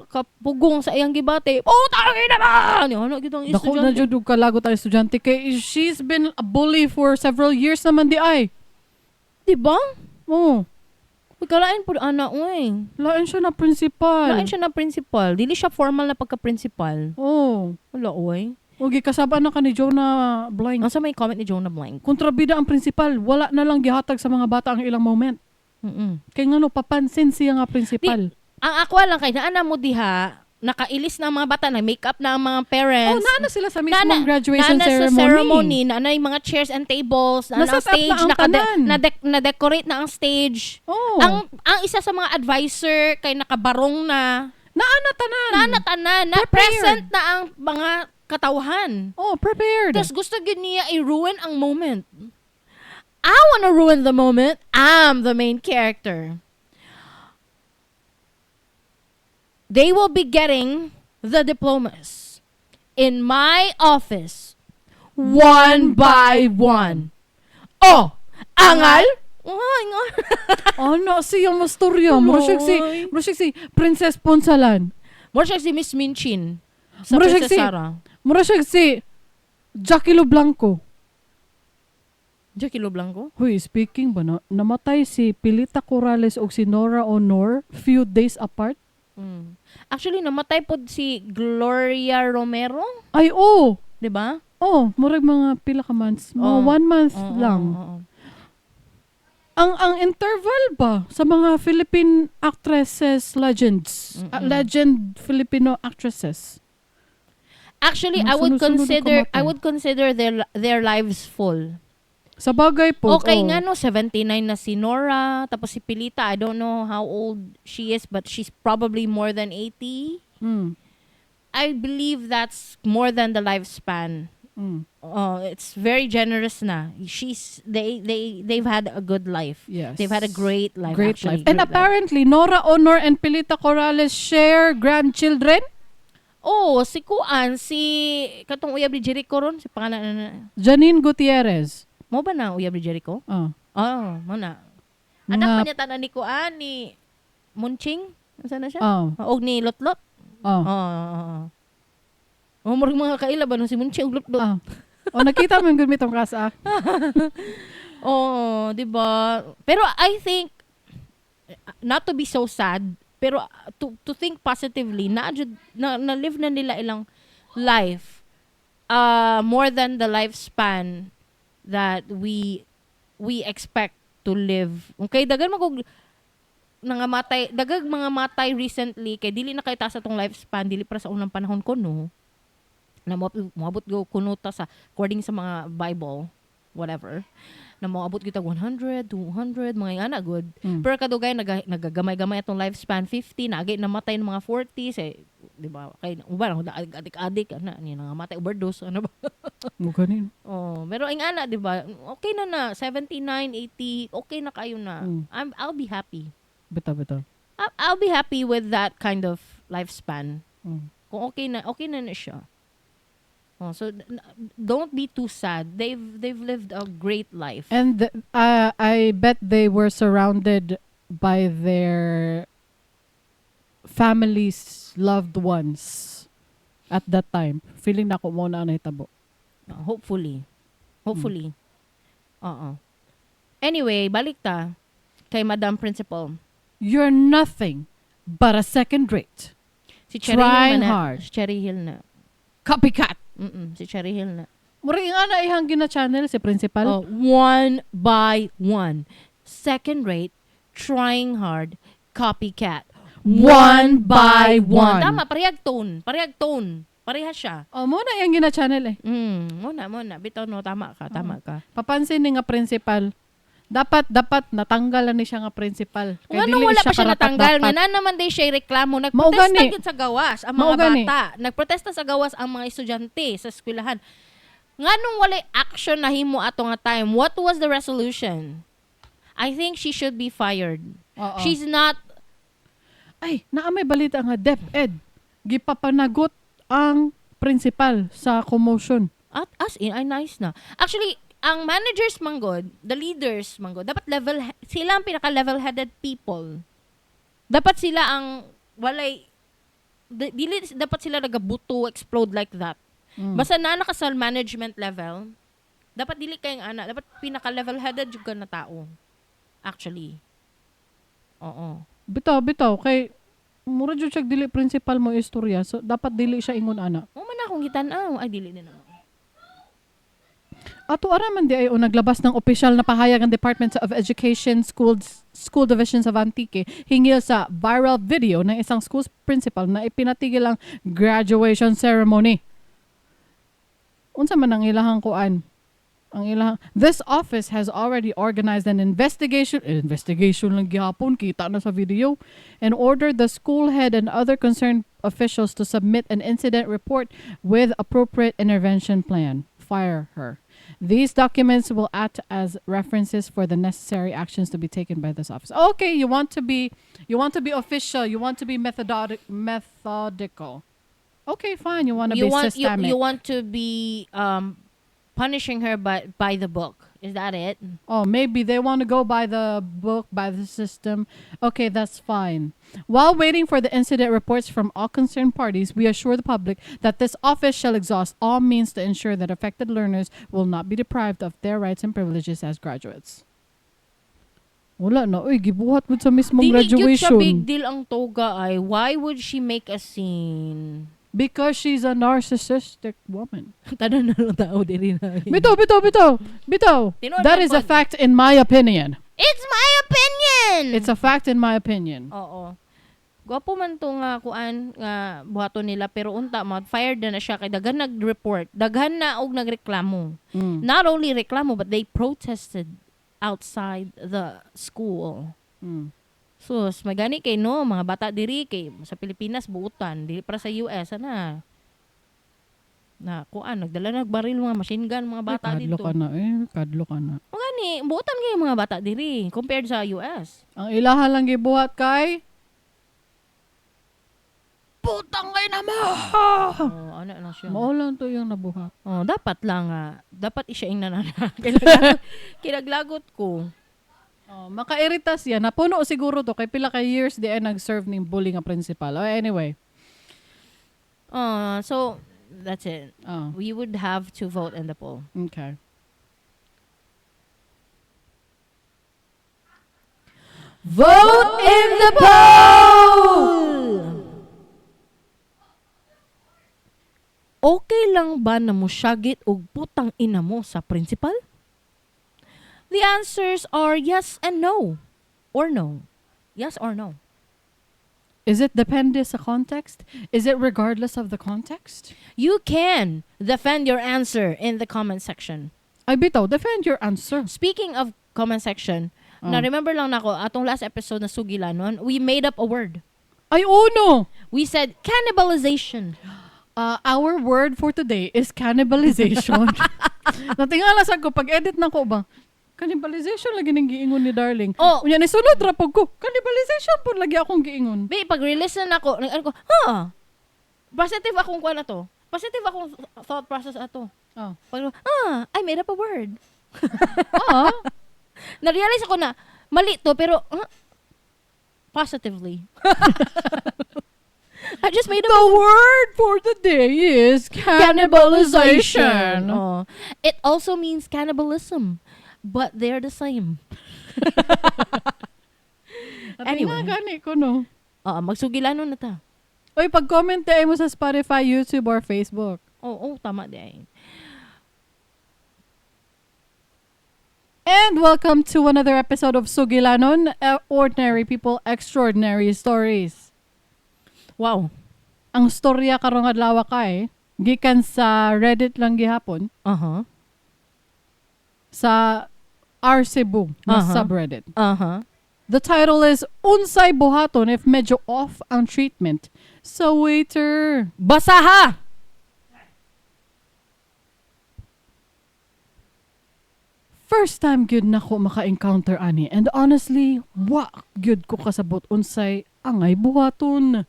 kapugong sa iyang gibate. Oh, tangin naman! Ano gitong Dako na estudyante? jud kalagot ang estudyante kay she's been a bully for several years naman di ay. Diba? Oh, Pagkalain po ana uy. lain siya na principal. Lain siya na principal. Dili siya formal na pagka-principal. Oh. Wala uy. Ugi kasaba na ka ni Jonah Blank. Asa may comment ni Jonah Blank? Kontrabida ang principal, wala na lang gihatag sa mga bata ang ilang moment. Kay ngano papansin siya nga principal. Ang aqua lang kay naana mo diha, nakailis na ang mga bata, na make-up na ang mga parents. Oh, naana sila sa mismong graduation sa ceremony. ceremony, naana yung mga chairs and tables, naana ang Naset up na stage, ang tanan. na-decorate na ang stage. Oh. Ang isa sa mga advisor kay nakabarong na, Naana tanan. na Prepared. present na ang mga katauhan. Oh, prepared. Tapos gusto yun niya i-ruin ang moment. I wanna ruin the moment. I'm the main character. They will be getting the diplomas in my office one by one. Oh, angal? Oh, angal. Ano siya mo storya? Mura siya si Princess Ponsalan. More siya si Miss Minchin sa Mura siya Princess Sarah. Mura siya si Jackie Lo Blanco. Jackie Lo Blanco? Huy, speaking ba na, namatay si Pilita Corrales o si Nora Honor few days apart? Actually, namatay po si Gloria Romero. Ay, oh! 'Di ba? Oh, murag mga pila ka months. Mga 1 month lang. Ang interval ba sa mga Philippine actresses legends? Legend Filipino actresses. Actually, Sunod-sunod ang I kamatay. would consider their lives full. Sa bagay po. Okay nga no, 79 na si Nora. Tapos si Pilita, I don't know how old she is, but she's probably more than 80. Mm. I believe that's more than the lifespan. Mm. It's very generous na. They've had a good life. Yes. They've had a great life. Great actually. life. And Great life. apparently, Nora Honor and Pilita Corrales share grandchildren. Oh, si Kuan, si katong uyab ni Jericho ron, si pangalan na. Janine Gutierrez. Mo ba na uyab ni Jericho? Oh. Oh, mo na. Mga- Anak pa niya tanan ni Kuan ni Munching. Saan na siya? Oh. Og ni Lotlot. Oh. Murag mga kaila ba no si Munching og Lotlot. Oh. Oh, nakita mo yung gumit ang kasa. Oh, 'di ba? Pero I think not to be so sad, pero to think positively, na live na nila ilang life more than the lifespan that we expect to live. Okay, dagan magog nangamatay, dagag mga matay recently kay dili na kay taas atong lifespan, dili para sa unang panahon ko no. Na moabot go kunuta sa according sa mga Bible, whatever. Na moabot kita 100, 200, mga ana good. Pero kadugay nagagamay-gamay atong lifespan 50, na agay namatay ng mga 40, say, di ba? Kay uban adik-adik ana ni nangamatay overdose ano ba? Mo ganin. Oh, pero ang ana, di ba? Okay na 79, 80, okay na kayo na. I'll be happy. Bitaw. I'll be happy with that kind of lifespan. Mm. Kung okay na siya. Oh, so don't be too sad. They've lived a great life. And I bet they were surrounded by their families, loved ones at that time. Feeling na ko mo na nahitabo. Hopefully. Anyway, balik ta kay Madam Principal. You're nothing but a second rate. Si Cherry Trying Hill na. hard. Si Cherry Hill na. Copycat. Si Cherry Hill na. Mura nga na ihang gina channel si principal. Oh, one by one. Second rate, trying hard, copycat. One by one. Tama, parehag tone. Pareha siya. Oh, mo na ihang gina channel eh. Muna. Bitaw no, tama ka. Papansin ni nga principal. Dapat natanggal ni siya nga principal. Kaya nung wala pa siya natanggal, nga na naman din siya reklamo. Nagprotesta gid sa gawas ang mga bata. Nagprotesta sa gawas ang mga estudyante sa eskwelahan. Nga nung wala action na himo ato nga time, what was the resolution? I think she should be fired. Oo. She's not... Ay, naamay balita nga DepEd. Gipapanagot ang principal sa commotion. At as in, ay nice na. Actually, ang managers manggod, the leaders manggod, dapat sila ang pinaka-level-headed people. Dapat sila ang dili dapat sila nagabuto, explode like that. Basta na ka sa management level, dapat dili kayong dapat pinaka-level-headed yung na tao. Actually. Oo. Bitaw. Kay, mura dyan siya dili principal mo istorya. So, dapat dili siya ingon ana. Man akong gitan-aw. Ay, dili na naman. Ato araman di ay naglabas ng opisyal na pahayag ang Department of Education School Division sa Antique hinggil sa viral video ng isang school principal na ipinatigil ang graduation ceremony. Unsa man ang ilahang kuan? This office has already organized an investigation lang gihapon, kita na sa video, and ordered the school head and other concerned officials to submit an incident report with appropriate intervention plan. Fire her. These documents will act as references for the necessary actions to be taken by this office. Okay, you want to be official, you want to be methodical. Okay, fine, you want to be systemic. You want to be punishing her by the book. Is that it? Oh, maybe they want to go by the book, by the system. Okay, that's fine. While waiting for the incident reports from all concerned parties, we assure the public that this office shall exhaust all means to ensure that affected learners will not be deprived of their rights and privileges as graduates. Wala na. Uy, gibuhat mo sa mismong graduation. Dili big deal ang toga ay. Why would she make a scene? Because she's a narcissistic woman. Tado na lang tao diri na. Bitaw. That is a fact in my opinion. It's my opinion! It's a fact in my opinion. Oo. Gwapo man to nga kuan nga buhaton nila pero unta fired na siya kay daghan nag-report. Daghan na og nagreklamo. Not only reklamo but they protested outside the school. Sus, magani kay no mga bata diri kay sa Pilipinas buutan, dili para sa US ana. Na kuan nagdala nagbaril mga machine gun mga bata kadlo dito. Kadlo ka na. O gani, buutan kay mga bata diri compared sa US. Ang ilaha lang gibuhat kay putang kay na mo. Oh, ano na siya. Maulan to yung nabuhat. Oh, dapat lang dapat isyaing na kinaglagot ko. Oh, makairitas yan. Napuno siguro to kay pila ka years di ay nag-serve ning bully nga principal. Oh, anyway. So that's it. Oh, We would have to vote in the poll. okay. Vote in the poll! Okay lang ba na musyagit og putang ina mo sa principal? The answers are yes and no. Or no. Yes or no. Is it depende sa context? Is it regardless of the context? You can defend your answer in the comment section. Ay bitaw, defend your answer. Speaking of comment section, na-remember lang nako atong last episode na Sugilanon, we made up a word. Ay uno! We said cannibalization. Our word for today is cannibalization. Natingala sa ko, pag-edit na ko ba, cannibalization lagi ng giingon ni Darling. Oh. Unya, nisunod rapog ko, cannibalization po lagi akong giingon. Be, pag-release na ako, nag-ano ko, positive akong kuha na to. Positive akong thought process ato. Oh. Pag, I made up a word. Ah, Na-realize ako na, mali to, pero, positively. I just made up the word for the day is cannibalization. Oh. It also means cannibalism, but they're the same. Anyway. Gani ko, no? Magsugilanon na ta. Uy, pag-comment tayo mo sa Spotify, YouTube, or Facebook. Tama di. And welcome to another episode of Sugilanon, Ordinary People, Extraordinary Stories. Wow. Ang storya karong adlaw kay gikan sa Reddit lang gihapon sa R Cebu na subreddit. The title is Unsay buhaton if medyo off ang treatment sa waiter. Basaha! First time gyud nako maka-encounter ani and honestly, wa gyud ko kasabot unsay angay buhaton.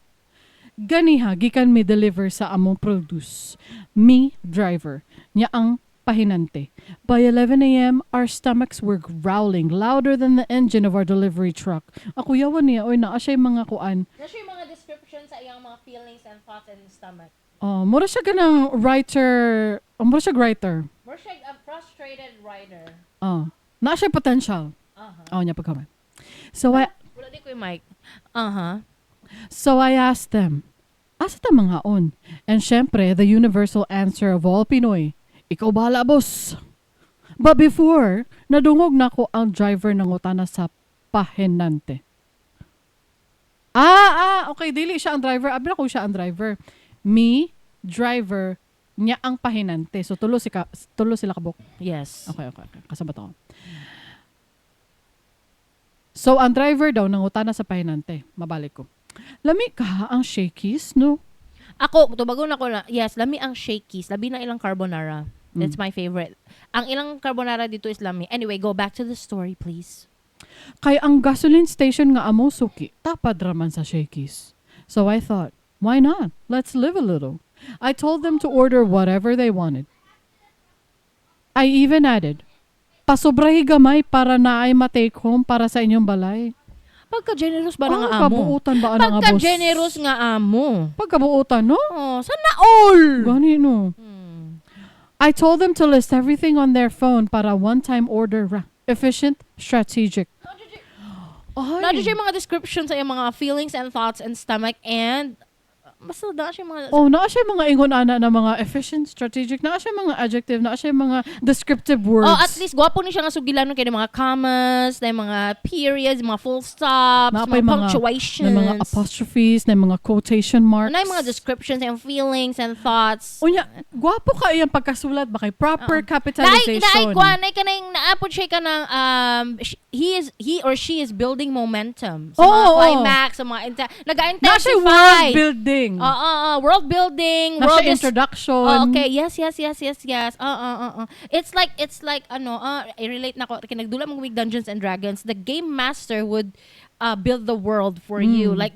Ganiha gikan mi deliver sa among produce. Me, driver, nya ang pahinante. By 11 a.m., our stomachs were growling louder than the engine of our delivery truck. Ako yawan niya, oy naa siya mga kuan. Nasa yung mga description sa iyang mga feelings and thoughts and stomach. Mura siya ganang writer. Mura siya writer. More siya a frustrated writer. Naa siya potential. Niya pagkaman. So Wala di ko yung mic. So I asked them, asa ta mga on? And syempre, the universal answer of all Pinoy, ikaw bahala, boss. But before, nadungog na ko ang driver ng utana sa pahinante. Okay, dili siya ang driver. Abra ko siya ang driver. Me, driver, niya ang pahinante. So, tulo sila kabok. Yes. Okay. Kasabat ako. So, ang driver daw nangutana sa pahinante. Mabalik ko. Lami ka ang shakies, no? Ako, tubagon ako na, yes, lami ang shakies. Labi na ilang carbonara. That's my favorite. Ang ilang carbonara dito is lami. Anyway, go back to the story, please. Kaya ang gasoline station nga amo suki, tapad raman sa shakies. So I thought, why not? Let's live a little. I told them to order whatever they wanted. I even added, pasobrahi gamay para na ay matake home para sa inyong balay. Pagka-generous ba nga amo? Kabuutan ba nga boss? Pagka-generous nga amo. Pagkabuutan, no? Sana all! Gani, no? I told them to list everything on their phone para one-time order. Efficient, strategic. Not just yung mga descriptions sa yung mga feelings and thoughts and stomach and basta na siya mga Oh, naa siya mga ingon ana na mga efficient, strategic, naa siya mga adjective, naa siya mga descriptive words. at least gwapo ni siya nga sugilanon kay mga commas, na mga periods, mga full stops, Naapay mga punctuations, na mga apostrophes, na mga quotation marks. na mga descriptions and feelings and thoughts. Unya, gwapo ka iyang pagkasulat ba kay proper capitalization. Naay kanang naapod siya ka ng he or she is building momentum sa mga climax, sa mga Na siya world building. World building, Na world siya introduction. okay, yes. It's like I relate na ko kinagdula mo mig Dungeons and Dragons. The game master would build the world for you. Like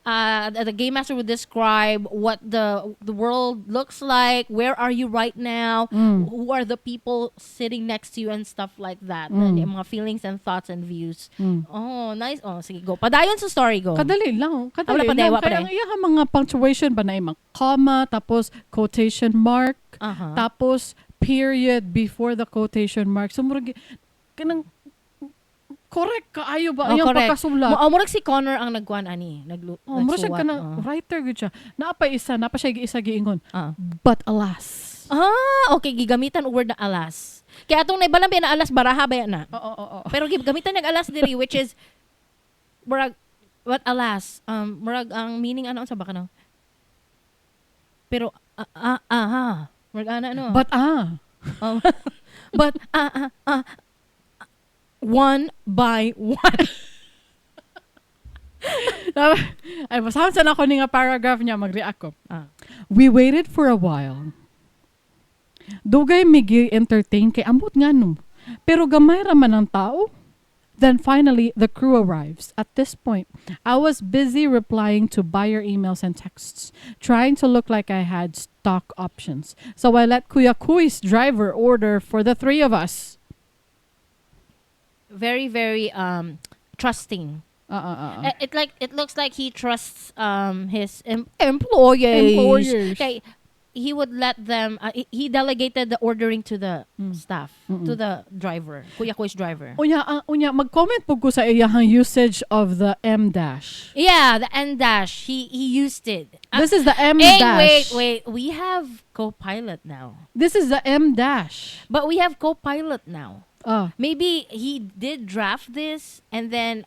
the game master would describe what the world looks like, where are you right now, who are the people sitting next to you and stuff like that. And yung mga feelings and thoughts and views. Oh, nice. Oh, sige, go. Padayon sa story, go. Kadali lang. Wala pa day. Kaya ang iya mga punctuation ba na mga comma, tapos quotation mark, tapos period before the quotation mark. So, murag, kanang correct kaayo ba ang pagkasulat? Murag si Connor ang nagkuan ani, murag siya kanang writer gud siya. Napa siya isa giingon. But alas. Okay, gigamitan og word na alas. Kaya atong naibalang na alas baraha ba na? Oo. Pero gigamitan nag alas diri which is murag what alas. Murag ang meaning ano sa baka no? Pero murag ana no. But but one by one. Ay, basahan sa ako ni nga paragraph niya, mag-react ko. We waited for a while. Dugay migi entertain kay ambot nga no. Pero gamay ra man ang tao. Then finally, the crew arrives. At this point, I was busy replying to buyer emails and texts, trying to look like I had stock options. So I let Kuya Kui's driver order for the three of us. Very, very trusting. It looks like he trusts his employers. Okay, he would let them. He delegated the ordering to the staff, to the driver, Kuya Kui's driver. Unya, mag-comment po ko sa iyang usage of the M dash. Yeah, the M dash. He used it. This is the M dash. Wait. We have co-pilot now. This is the M dash. But we have co-pilot now. Maybe he did draft this and then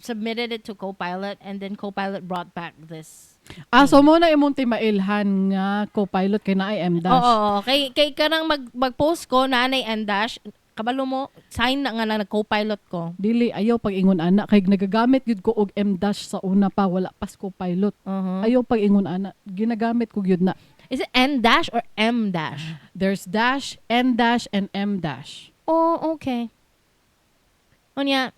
submitted it to co-pilot and then co-pilot brought back this. So mo na imong mailhan nga co-pilot kay naay M dash. Oo. Kay kanang mag-post ko na nay M dash, kabalo mo sign na nga lang co-pilot ko. Dili ayaw pag ingon ana kay nagagamit gud ko og M dash sa una pa wala pas co-pilot. Ayaw pag ingon ana, ginagamit ko gyud na. Is it N dash or M dash? There's dash, N dash and M dash. Oh, okay. Onya.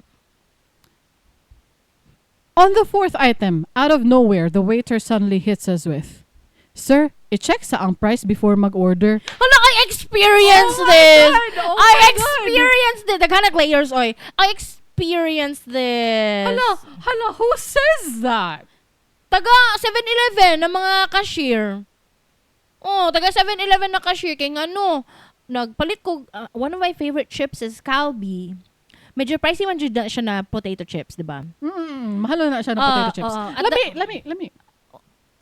On the fourth item, out of nowhere, the waiter suddenly hits us with, "Sir, i-check sa ang price before mag-order." Hala, I experienced this! I experienced this! Daghanag layers, oy. I experienced this. Hala, who says that? Taga 7-Eleven na mga cashier. Taga 7-Eleven na cashier. Kaya nga nagpalit ko, one of my favorite chips is Calbee. Medyo pricey man dyan siya na potato chips, di ba? Mahalo na siya na potato chips. Lami.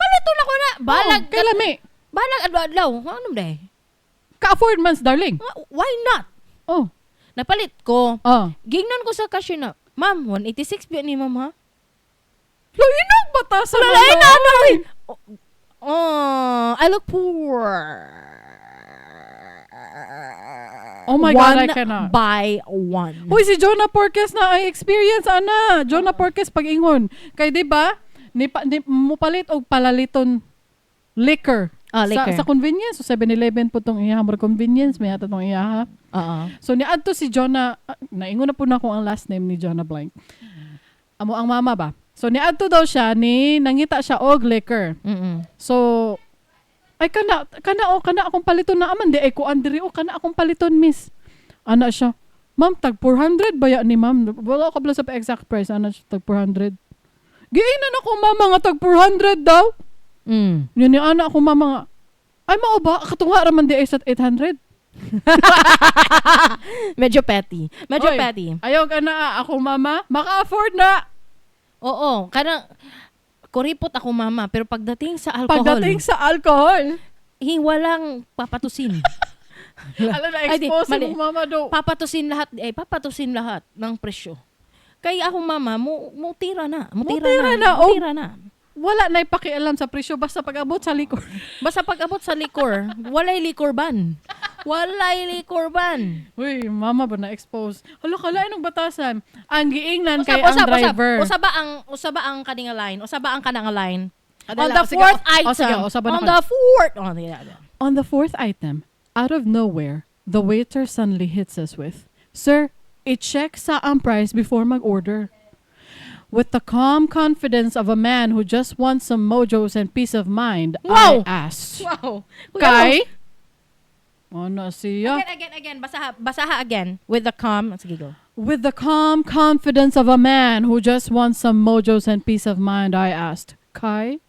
Palito na ko na. Balag. Kay lami. Balag adlaw. Ano ba eh? Ka-afford man, darling. Why not? Napalit ko. Gingnan ko sa cashier na, "Ma'am, 186 biya ni ma'am ha?" Lainag batasan na. Lainag. I look poor. Oh my God, I cannot. By one. Hoy, si Jonah Porques na ay experience, ana. Jonah Porques pag-ingon. Kay di ba, mupalit og palaliton liquor. Liquor. Sa convenience. So 7-Eleven po tong iyaha. Convenience, may hata tong iyaha. So niadto si Jonah, naingon na po na ko ang last name ni Jonah Blank. Amo ang mama ba? So niadto daw siya, nangita siya og liquor. So, ay kana akong paliton na aman di ay ko andiri kana akong paliton miss. Ana siya. Ma'am, tag 400 baya ni ma'am. Wala ka bala sa exact price ana siya tag 400. Giinan ako mama nga tag 400 daw. Yun ni ana ako mama nga. Ay mao ba katunga ra man di ay sa 800. Medyo petty. Petty. Ayaw ka na ako mama, maka-afford na. Oo, kanang Kuripot ako mama, pero pagdating sa alcohol, walang papatusin. Alam na, Ay, di, expose mali. mo mama do. Papatusin lahat ng presyo. Kaya ako mama, mutira na. Mutira na. Wala na ipakialam sa presyo basta pag-abot sa likor. Basta pag-abot sa likor, walay likor ban. Uy, mama ba na-expose? Hala, kalain ng batasan. Ang giingnan kay ang driver. Usa ba ang kanang line? On Adala, the fourth item. sige, usa ba na On ka? the fourth. On the fourth item, out of nowhere, the waiter suddenly hits us with, "Sir, i-check sa ang price before mag-order." With the calm confidence of a man who just wants some mojos and peace of mind, Wow! I asked, Wow. "Kay? Ano siya?" Again. Basaha again. With the calm. Sige, go. With the calm confidence of a man who just wants some mojos and peace of mind, I asked, "Kay?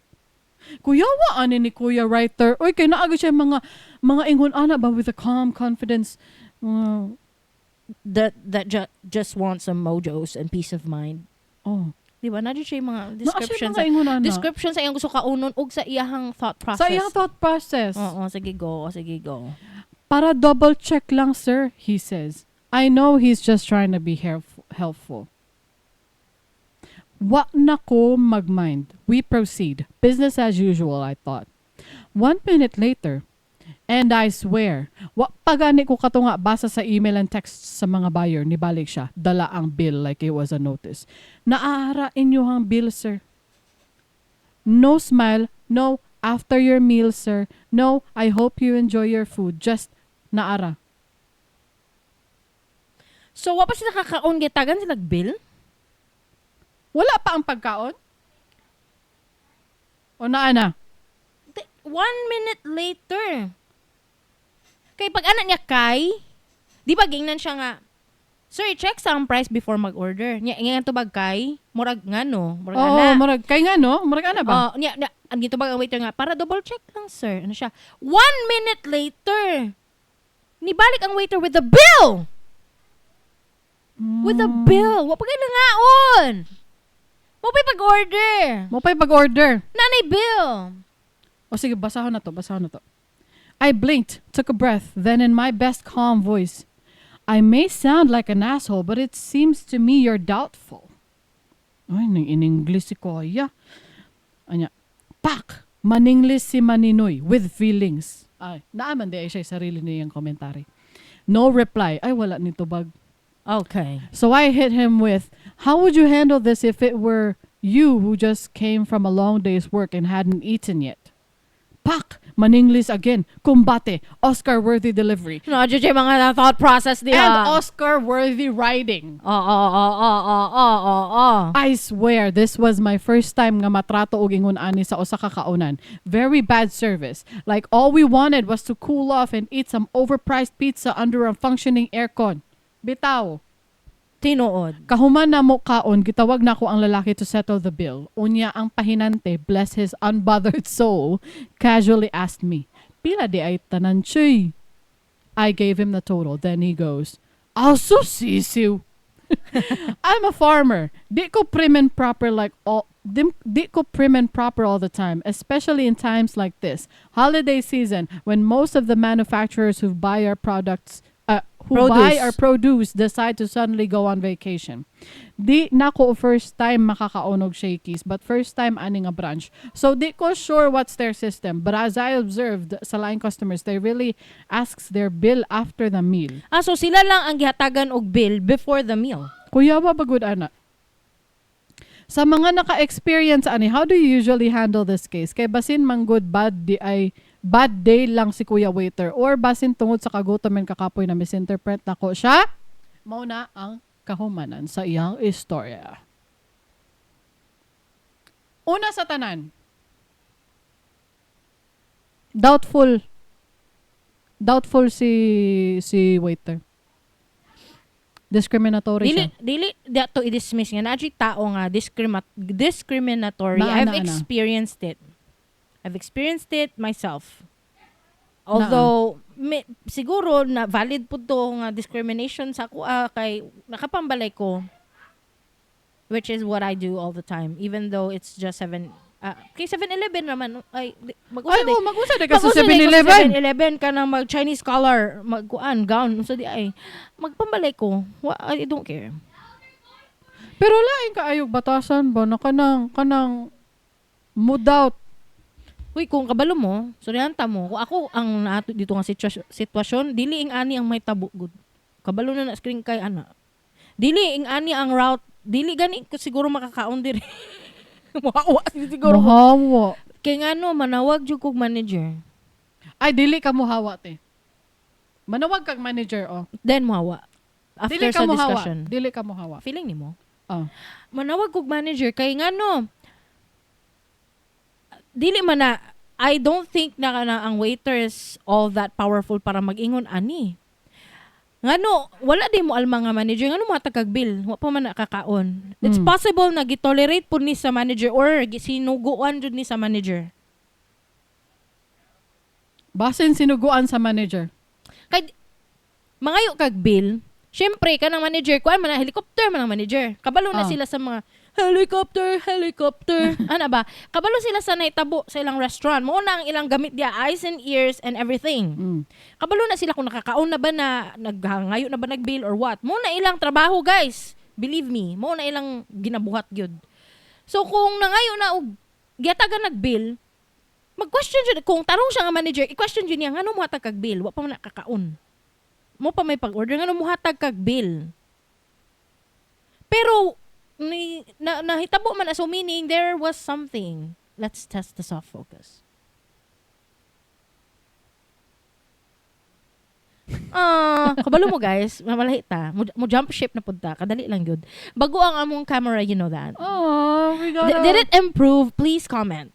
Kuya, waan ni Kuya writer? Uy, kay naagad siya mga ingon ana ba with a calm confidence? Just want some mojos and peace of mind. Oh. Di ba? Nadyo siya yung mga Description descriptions. mga ingon ana. Description sa iyang gusto kaunon ug sa iyang thought process. Sa iyang thought process. Oo, sige go. Para double check lang, sir, he says. I know he's just trying to be helpful. Wa na ko mag-mind. We proceed. Business as usual, I thought. 1 minute later, and I swear, wa pagani ko katunga basa sa email and text sa mga buyer, nibalik siya. Dala ang bill like it was a notice. Naaara inyo ang bill, sir. No smile, no after your meal, sir. No, I hope you enjoy your food. Just naara. So, wa pa sila kakaon gitagan sila bill? Wala pa ang pagkaon? O naa na? 1 minute later. Kay pag anak niya di ba gingnan siya nga, "Sir, check sa ang price before mag-order." Nga to bag murag ngano, murag ana. Murag kay nga no? Murag ana ba? Ang gito bag ang waiter nga, "Para double check lang, sir." Ano siya? 1 minute later. Nibalik ang waiter with the bill. With the bill. Wa pa kay nangaon. Mo pa'y pag-order. Nanay bill. O sige, basahon na to. I blinked, took a breath, then in my best calm voice, "I may sound like an asshole, but it seems to me you're doubtful." Ay, in English si Kuya. Anya, "Pak! Maninglis si Maninoy with feelings." Ay, naaman di ay siya sarili niyang komentary. No reply. Ay, wala nito bag. Okay. So I hit him with, "How would you handle this if it were you who just came from a long day's work and hadn't eaten yet?" Pak! Maninglis again. Kumbate. Oscar-worthy delivery. No, jud yung mga thought process diha. And Oscar-worthy writing. Oo. I swear, this was my first time nga matrato og ingon ani sa usa ka kaunan. Very bad service. Like all we wanted was to cool off and eat some overpriced pizza under a functioning aircon. Bitaw. Tinuod. Kahuman na mo kaon, gitawag na ko ang lalaki to settle the bill. Unya ang pahinante, bless his unbothered soul, casually asked me, "Pila di ay tanan chuy?" I gave him the total. Then he goes, "Also sisiw." I'm a farmer. Di ko prim and proper all the time, especially in times like this. Holiday season, when most of the manufacturers who buy our products buy our produce decide to suddenly go on vacation. Di nako first time makakaonog shakies, but first time ani nga branch. So di ko sure what's their system, but as I observed sa line customers, they really asks their bill after the meal. So sila lang ang gihatagan og bill before the meal. Kuya ba bagud ana? Sa mga naka-experience ani, how do you usually handle this case? Kay basin man good bad day lang si Kuya Waiter or basin tungod sa kagutom and kakapoy na misinterpret nako siya, mao na ang kahumanan sa iyang istorya. Una sa tanan, doubtful si waiter. Discriminatory siya. Dili dato i-dismiss nga na tao nga discriminatory. I've experienced it. I've experienced it myself. Although siguro na valid po to nga discrimination sa ako kay nakapambalay ko, which is what I do all the time, even though it's just Kay 7-Eleven naman, Ay, mag-usa ka sa Mag-usa 7-Eleven. 7-Eleven ka nang mag-Chinese color, mag-kuan, gown, so di ay, magpambalay ko. I don't care. Pero lain ka ayog batasan ba na kanang mood out. Uy, kung kabalo mo, suryanta mo, kung ako ang naato dito nga sitwasyon, dili ing ani ang may tabo, good. Kabalo na screen kay ana. Dili ing ani ang route, dili gani ko siguro makakaon diri. Mahawa siguro. Mahawa. Kaya nga no, manawag jud kog manager. Ay, dili ka muhawa, te. Manawag kag manager, oh. Then muhawa. After Dili ka sa muhawa. discussion. Dili ka muhawa. Feeling ni mo? Oh. Manawag kog manager. Kaya nga no, dili man na, I don't think na ang waiter is all that powerful para mag-ingon ani. Ngano, wala din mo alma nga manager, ngano mo tagag-bill, wa pa man nakakaon. It's possible na gitolerate po ni sa manager or sinuguan jud ni sa manager. Basin sinuguan sa manager. Kay mangayo kag bill, syempre kanang manager kuan man helicopter man ang manager. Kabalo na sila sa mga helicopter. Ano ba? Kabalo sila sa naitabo sa ilang restaurant. Mo na ang ilang gamit dia, eyes and ears and everything. Kabalo na sila kung nakakaon na ba na, naghangayo na ba nag-bill or what. Mo na ilang trabaho, guys. Believe me. Mo na ilang ginabuhat gyud. So kung nangayo na og giyata ga nag-bill, mag-question jud kung tarong siya nga manager, i-question jud niya ngano mo hatag kag bill, wa pa man nakakaon. Mo pa may pag-order ngano mo hatag kag bill. Pero nahitabo man so meaning there was something. Let's test the soft focus. Kabalo mo guys, mamalahi ta. Mo jump ship na punta, kadali lang gyud. Bago ang among camera, you know that. Oh, we got Did it improve? Please comment.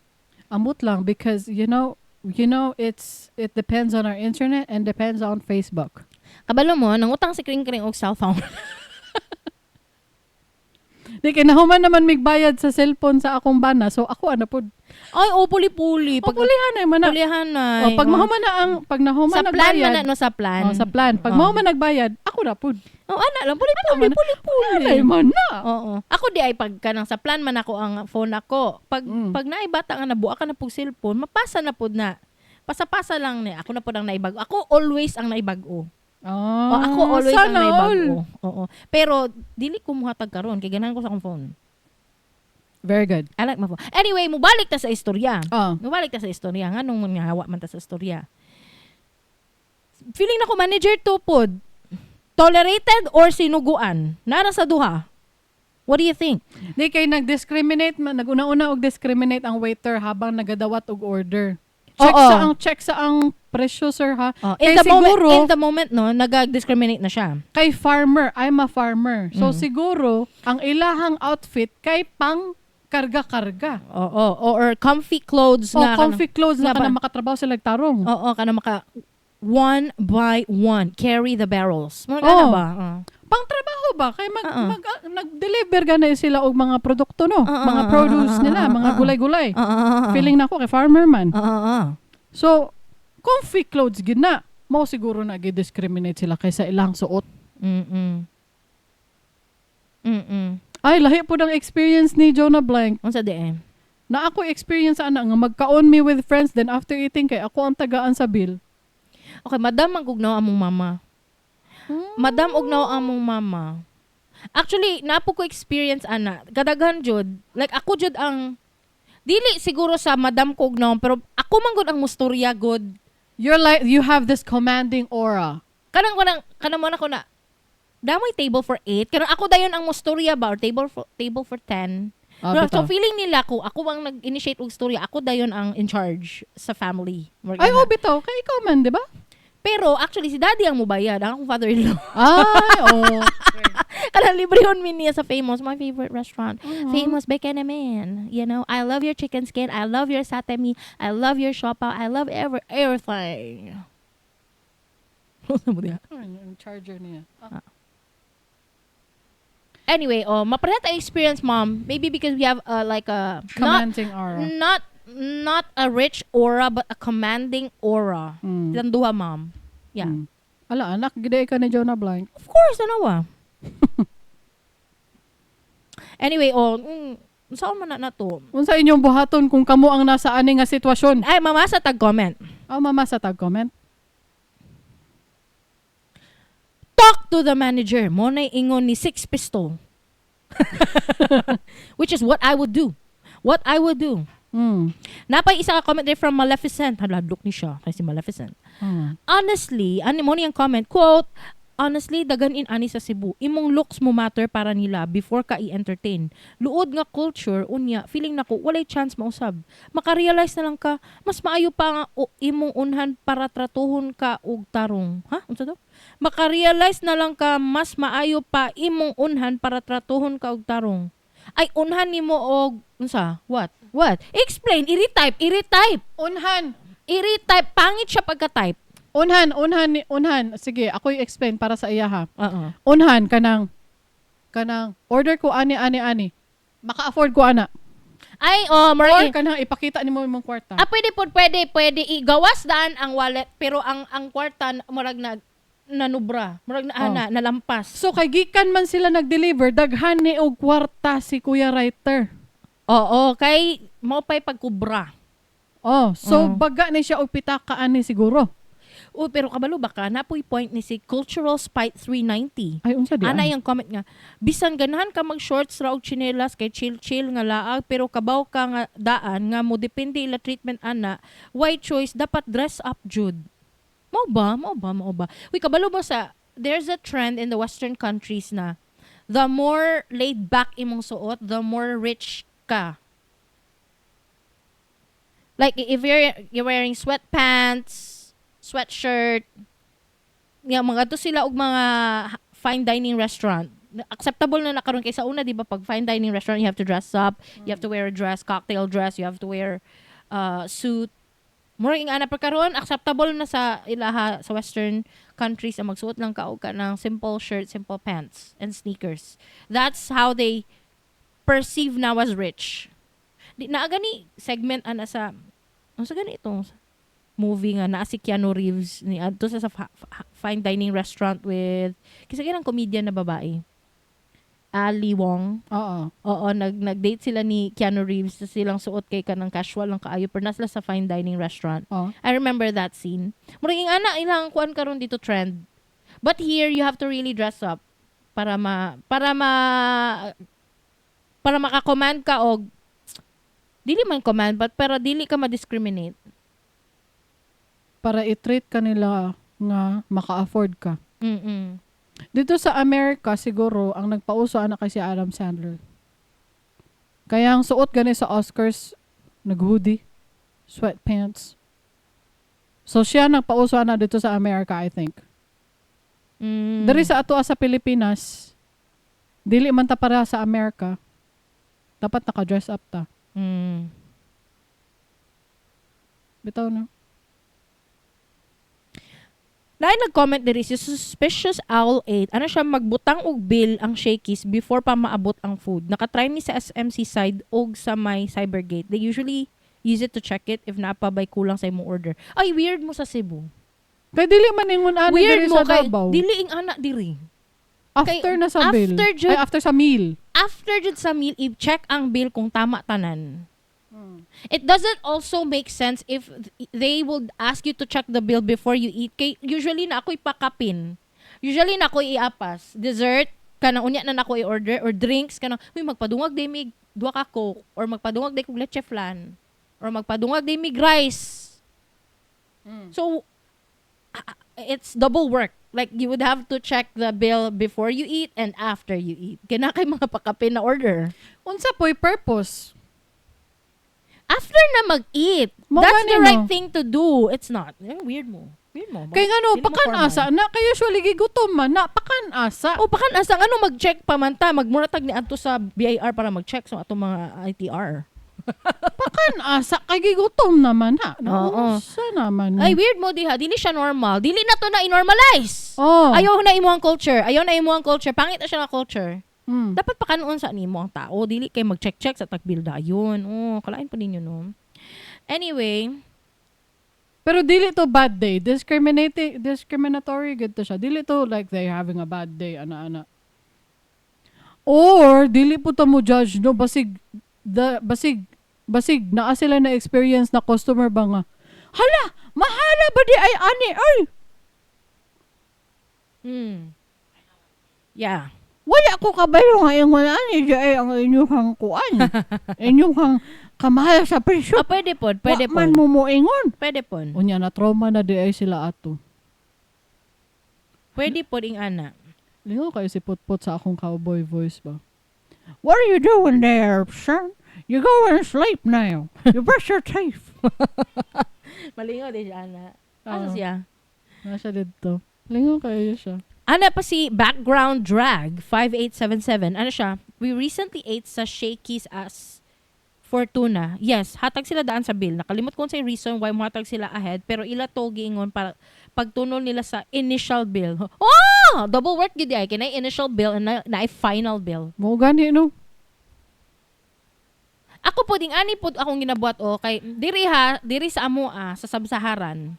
Amot lang because you know it depends on our internet and depends on Facebook. Kabalo mo, nangutang si Kringkay og cellphone. Di kinahuman naman migbayad sa cellphone sa akong bana. So ako ano pod. Ay, puli-puli. Pulihan ay man na. Pulihan na. Pag mahuman na pag nahuman sa plan nagbayad. man na, no, sa plan. Sa plan. Pag mahuman nagbayad, ako na pod. Ana lang, puli-puli. Ay man na. Oo. Ako di ay pagka nang sa plan man ako ang phone ako. Pag naibata nga nabuha ka na pug cellphone, mapasa na pod na. Pasa-pasa lang ni. Ako na pod ang naibag. Ako always ang naibag-o. Ako always ang naibag-o. Oo. Pero dili ko muhatag karon kay ganahan ko sa akong phone. Very good. I like my phone. Anyway, mubalik ta sa istorya. Oh. Mubalik ta sa istorya. Nganong mga hawa man ta sa istorya. Feeling na ko manager to pod. Tolerated or sinuguan? Nara sa duha. What do you think? Di kay nag-discriminate, naguna-una og discriminate ang waiter habang nagadawat og order. Check sa ang presyo, sir, ha? In the moment, no, nag-discriminate na siya. Kay farmer, I'm a farmer. So siguro, ang ilahang outfit kay pang karga-karga. Or comfy clothes na. Comfy clothes na kana makatrabaho sila tarong. Kana maka one by one carry the barrels. Ano ba? Pang trabaho ba? Kay nag-deliver gana sila og mga produkto, no? Mga produce nila, mga gulay-gulay. Feeling na ako kay farmer man. So, comfy clothes gina. Mo siguro na gi-discriminate sila kaysa ilang suot. Ay, lahi po ng experience ni Jonah Blank. Unsa di Na ako experience ana nga magkaon me with friends then after eating kay ako ang tagaan sa bill. Okay, madam ang ugnaw among mama. Madam ugnaw among mama. Actually, napo ko experience ana. Kadaghan jud. Like ako jud ang dili siguro sa madam ko ugnaw pero ako man gud ang mustorya gud. You have this commanding aura. Kanang mo na ko na damoy table for 8. Kanang ako dayon ang mustorya ba or table for 10. So feeling nila ko ako ang nag-initiate og storya, ako dayon ang in charge sa family. Ay, bitaw. Kay ikaw man, di ba? Pero actually si daddy ang mubayad, ang akong father-in-law. Kanang librehon mi niya sa Famous, my favorite restaurant. Famous Bekenemen. You know, I love your chicken skin, I love your satay, I love your siopaw, I love everything. Yung charger niya. Anyway, mapareha tayo experience, mom. Maybe because we have like a commanding aura. Not a rich aura, but a commanding aura. Silang duha, mom. Yeah. Ala, anak, gide ka ni Jonah Blank. Of course, ano ba? Anyway, Saan man na to? Unsa inyong buhaton kung kamo ang nasa ani nga sitwasyon? Ay, mama sa tag-comment. Mama sa tag-comment. Talk to the manager. Mo na ingon ni Six Pistol. Which is what I would do. What I would do. Napay isa ka comment there from Maleficent. Haladlok ni siya kasi Maleficent. Honestly, mo niyang comment, quote, honestly, dagan in ani sa Cebu. Imong looks mo matter para nila before ka i-entertain. Luod nga culture, unya, feeling nako, walay chance mausab. Makarealize na lang ka, mas maayo pa nga imong unhan para tratuhon ka og tarong. Ha? Unsa to? Makarealize na lang ka, mas maayo pa imong unhan para tratuhon ka og tarong. Ay, unhan nimo og, unsa? What? Explain, i-retype. Unhan. I-retype, pangit siya pagka-type. Unhan. Sige, ako i-explain para sa iya ha. Uh-uh. Unhan, kanang, order ko ani. Maka-afford ko ana. Ay, Or Marie. kanang ipakita nimo imong kwarta. Pwede. Igawas daan ang wallet, pero ang kwarta, murag nanubra. Murag nalampas. So, kay gikan man sila nag-deliver, daghan ni og kwarta si Kuya Writer. Oo, kay mo pa'y pagkubra. So, baga ni siya og pitaka ani siguro. Pero kabalo baka napoy point ni si Cultural Spite 390. Ay, unsa di? Ana yung comment nga, bisan ganahan ka mag-shorts ra og tsinelas kay chill nga laag, pero kabaw ka nga daan nga mo depende ila treatment ana, why choice dapat dress up jud. Mao ba? Uy, kabalo ba sa there's a trend in the western countries na the more laid back imong suot, the more rich ka. Like if you're wearing sweatpants, sweatshirt, nga mga to sila og mga fine dining restaurant. Acceptable na nakaroon kay sa una, di ba, pag fine dining restaurant, you have to dress up, you have to wear a dress, cocktail dress, you have to wear suit. Murag ana pagkaroon, acceptable na sa ilaha sa western countries ang magsuot lang ka og kanang simple shirt, simple pants, and sneakers. That's how they perceive now as rich. Di na gani segment ana sa ganito movie nga naa si Keanu Reeves ni adto sa fine dining restaurant with kisa ganang comedian na babae. Ali Wong. Oo, nag-date sila ni Keanu Reeves, so silang suot kay kanang casual lang kaayo pero nasla sa fine dining restaurant. I remember that scene. Murag ana ilang kuan karon dito trend. But here you have to really dress up para maka-command ka og dili man command pero dili ka ma-discriminate. Para i-treat ka nila nga maka-afford ka. Mm-mm. Dito sa Amerika, siguro, ang nagpauso anak kay si Adam Sandler. Kaya ang suot gani sa Oscars, nag-hoodie, sweatpants. So, siya nagpauso anak dito sa Amerika, I think. Dari sa ato sa Pilipinas, dili man ta para sa Amerika, dapat naka-dress up ta. Bitaw na. Lain nag-comment diri si Suspicious Owl 8. Ano siya, magbutang og bill ang Shakey's before pa maabot ang food. Nakatry ni sa SMC side og sa may Cybergate. They usually use it to check it if napabay kulang sa imong order. Ay, weird mo sa Cebu. Kay dili man ingon ani diri sa Davao. Dili ing ana diri. After na sa bill. After sa meal. After jud sa meal, i-check ang bill kung tama tanan. It doesn't also make sense if they would ask you to check the bill before you eat. Kay usually na ako'y pakapin. Usually na ako'y iapas. Dessert, kanang unya na ako'y order or drinks kanang magpadungag day mig duha ka coke or magpadungag day kog leche flan or magpadungag day mig rice. So it's double work. Like you would have to check the bill before you eat and after you eat. Kaya kay mga pakapin na order. Unsa po'y purpose? After na mag-eat. That's the right thing to do. It's not. Weird mo. Kaya pakan-asa na. Kaya usually gigutom man na. Pakan-asa. Pakan-asa. Mag-check pa man ta. Magmuratag ni ato sa BIR para mag-check sa ato mga ITR. Pakan-asa. Kaya gigutom naman ha. Oo. Naman. Ay, weird mo diha. Dili siya normal. Dili na to na i-normalize. Ayaw na imo ang culture. Pangit na siya na culture. Dapat pakanoon sa nimo ang tao, dili kay mag-check sa tagbill dayon. Kalain pa ninyo no. Anyway, pero dili to bad day. Discriminatory gid to siya. Dili to like they having a bad day ana. Or dili po to mo judge no basig basig naa sila na experience na customer ba nga, hala, mahala ba di ay ani, ay, Yeah. wala ko kabayo nga yung wala ni di ay ang inyuhang kuan. Inyuhang kamahal sa presyo. Pwede po, pwede po. Man mo moingon. Pwede po. Unya na trauma na di ay sila ato. Pwede po ding ana. Lingaw kayo si Putput sa akong cowboy voice ba? What are you doing there, son? You go and sleep now. You brush your teeth. Malingaw din siya ana. Asa siya? Nasa dito. Lingaw kayo siya. Ana pa si Background Drag 5877. Ano siya? We recently ate sa Shakey's as Fortuna. Yes, hatag sila daan sa bill. Nakalimot ko sa reason why hatag sila ahead, pero ila to giingon para pagtunol nila sa initial bill. Oh! Double work gid ay kinay initial bill and na final bill. Mo gani no? Ako po ding ani po akong ginabuhat kay diri sa amo sa Sabsaharan,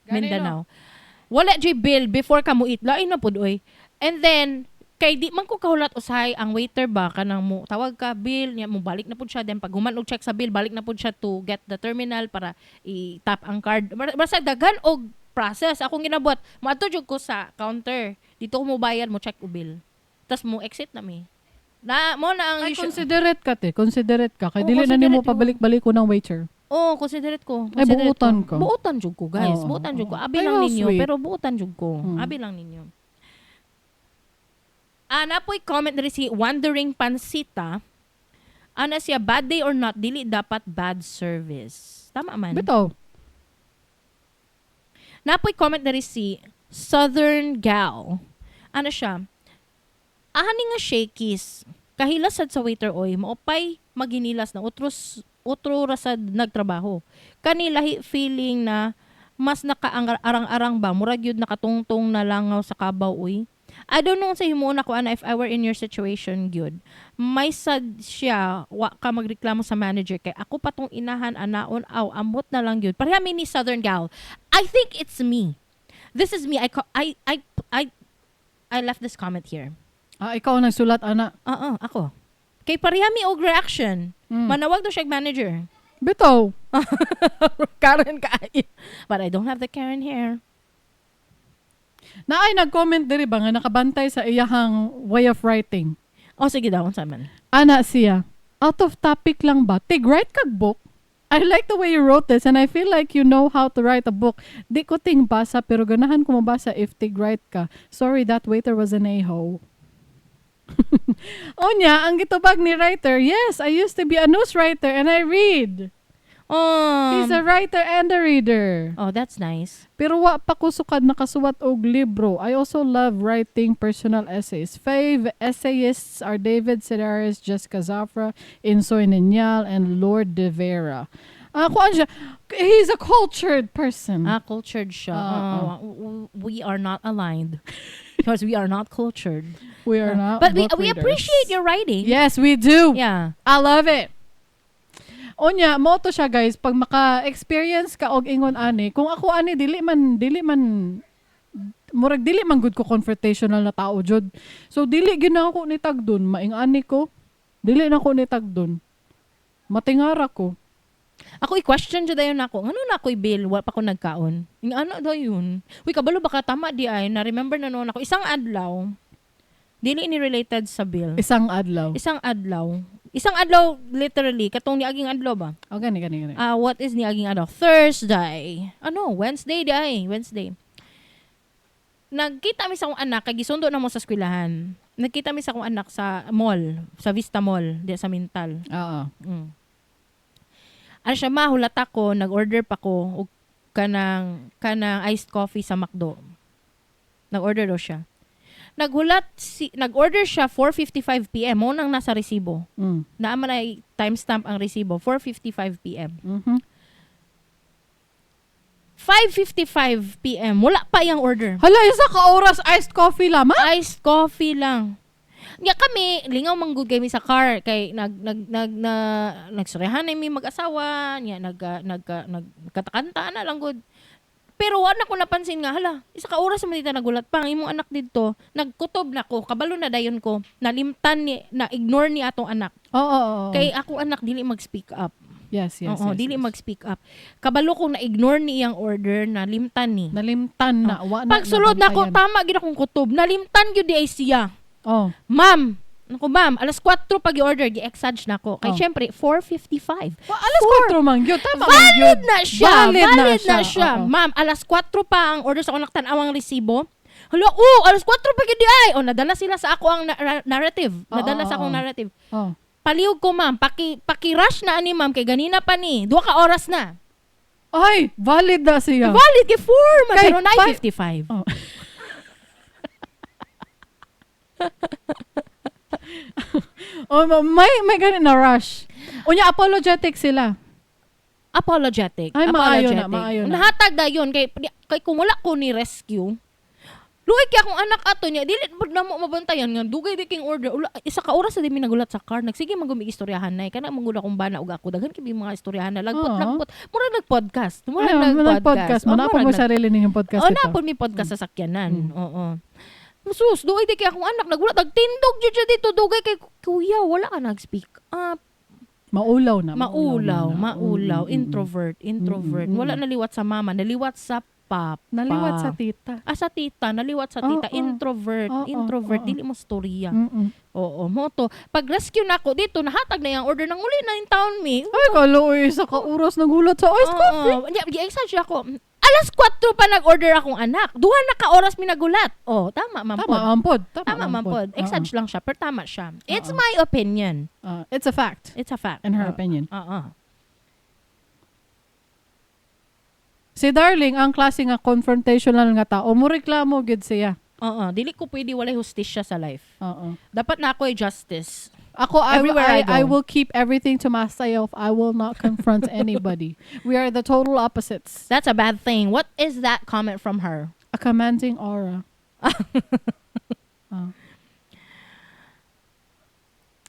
Mindanao. Wala jay bill before ka mo eat. Lain na pud oy. And then kay di man ko kahulat usay ang waiter ba kanang mo tawag ka bill niya mo balik na pud siya then pag human og check sa bill balik na pud siya to get the terminal para i-tap ang card. Basta daghan og process akong ginabuhat. Moadto jud ko sa counter. Dito ko mo bayad mo check o bill. Tas mo exit na mi. Na mo na ang Ay, considerate ka te. Considerate ka. Kay Oo, dili na nimo considerate pabalik-balik ko ng waiter. Considerate ko. Ay, Considerate buutan ko. ka. Buutan jud ko, guys. Oo, Buutan jud ko. oo. Abi Ay, lang how ninyo, sweet. pero buutan jud ko. Abi lang ninyo. Napoy comment na rin si Wandering Pansita. Ana siya, bad day or not, dili dapat bad service. Tama man. Bitaw. Napoy comment na rin si Southern Gal. Ano siya? Ahani nga Shakey's. Kahilasad sa waiter oy, maupay maginilas na utro rasad nagtrabaho. Kanilahi feeling na mas nakaarang-arang ba, murag yun nakatungtong na langaw sa kabaw oy. I don't know sa himuon ako ana if I were in your situation gyud. May sad siya wa ka magreklamo sa manager kay ako pa tong inahan anaon ambot na lang gyud. Pareha mi ni Southern Gal. I think it's me. This is me. I left this comment here. Ikaw ang nagsulat, ana. Ako. Kay pareha mi og reaction. Manawag do siya manager. Bitaw. Karen kaayo. But I don't have the Karen here. Naay nag-comment diri ba nga nakabantay sa iyahang way of writing. Sige daw, unsa man. Ana siya. Out of topic lang ba? Tig-write kag book? I like the way you wrote this and I feel like you know how to write a book. Di ko ting basa pero ganahan ko mabasa if tig-write ka. Sorry, that waiter was an a-hole. Onya, ang gitubag ni writer, yes, I used to be a news writer and I read. He's a writer and a reader. That's nice. Pero wa pa ko sukad nakasuwat og libro. I also love writing personal essays. 5 essayists are David Sedaris, Jessica Zafra, Insoy Ninyal, and Lord De Vera. Kuan siya, he's a cultured person. Cultured siya. We are not aligned. Because we are not cultured. We are not But we book readers. appreciate your writing. Yes, we do. Yeah. I love it. Onya, mo to siya guys, pag maka-experience ka og ingon ani, kung ako ani dili man murag dili man good ko confrontational na tao jud. So dili gyud na ako ni tagdon, maing ani ko. Dili na ko ni tagdon. Matingara ko. Ako i-question jud dayon nako. Ngano na ako'y bill wa pa ko nagkaon? Ing ano dayon? Uy kabalo baka tama di ay na remember na noon ako isang adlaw. Dili ni related sa bill. Isang adlaw. Isang adlaw literally katong niaging adlaw ba? Gani. What is niaging adlaw? Thursday. Wednesday di ay. Wednesday. Nagkita mi sa akong anak kay gisundo na mo sa eskwelahan. Nagkita mi sa akong anak sa mall, sa Vista Mall, di sa Mintal. Oo. Ano siya mahulat ako, nag-order pa ko og kanang iced coffee sa McDo. Nag-order daw siya. Nag-order siya 4:55 PM mo nang nasa resibo. Naaman ay timestamp ang resibo 4:55 PM. 5:55 PM wala pa yang order. Hala, isa ka oras iced coffee lamang? Iced coffee lang. Nga kami lingaw manggud kami sa car kay nagsurehan mi mag-asawa nya nagkatakanta na lang gud. Pero wala ko napansin nga, hala, isa ka oras naman dito nagulat pa, ang imong anak dito, nagkutob na ko, kabalo na dayon ko, nalimtan ni, na-ignore ni atong anak. Oo. Kay ako anak, dili mag-speak up. Yes. Oo, dili mag-speak up. Kabalo kong na-ignore ni iyang order, nalimtan ni. Nalimtan na. Pagsulod na ko, tama gina kong kutob, nalimtan yun di ay siya. Oh. Ma'am, alas 4 pag i-order, gi-exage na ko. Kay syempre, 4:55. Alas 4 man yun. Tama Valid na siya. Valid na siya. Oo. Ma'am, alas 4 pa ang order sa unang tanawang resibo. Hala, alas 4 pa gid ay. Nadala sila sa ako ang narrative. Nadala sa akong narrative. Oh. Paliog ko, ma'am. Paki-rush na ani, ma'am. Kay ganina pa ni. 2 ka oras na. Ay, valid na siya. Valid kay 4. Kay Pero 9:55. Oh. May ganun na rush. Unya, apologetic sila. Apologetic. Ay, maayo na. Nahatag na yun. Kay kung wala ko ni rescue, luwag kaya kung anak ato niya, dili na mo mabantayan nga, dugay di king order. Isa ka oras na di nagulat sa car. Nagsige magumi istoryahan na. Kana manggula kong bana ug ako. Daghan kibi mga istoryahan na. Lagpot. Mura nag-podcast. Nag-podcast. Manapon mo sarili ninyong podcast ito. Napon mi podcast sa sakyanan. Oo. Sus, dugay di kaya akong anak nagulat. Nagtindog dyan dito. Dugay kay kuya, wala ka nag-speak up. Maulaw na. Maulaw. Introvert. Wala naliwat sa mama. Naliwat sa papa. Naliwat sa tita. Sa tita. Naliwat sa tita. Introvert. Dili mo storya. Oo. Moto. Pag rescue na ako dito, nahatag na yung order ng uli na yung taon mi. Ay, kaloy. Isa ka oras nagulat sa iced coffee. Gi-exage ako. Alas 4 pa nag-order akong anak. 2 na ka oras mi nagulat. Tama, mampod. Tama, mampod. Exage lang siya, pero tama siya. It's my opinion. It's a fact. It's a fact. In her opinion. Oo. Si Darling, ang klase nga confrontational nga tao, mureklamo gid siya. Oo. Dili ko pwede walay hustisya sa life. Oo. Dapat na ako ay justice. Ako, Everywhere I go. I will keep everything to myself. I will not confront anybody. We are the total opposites. That's a bad thing. What is that comment from her? A commanding aura.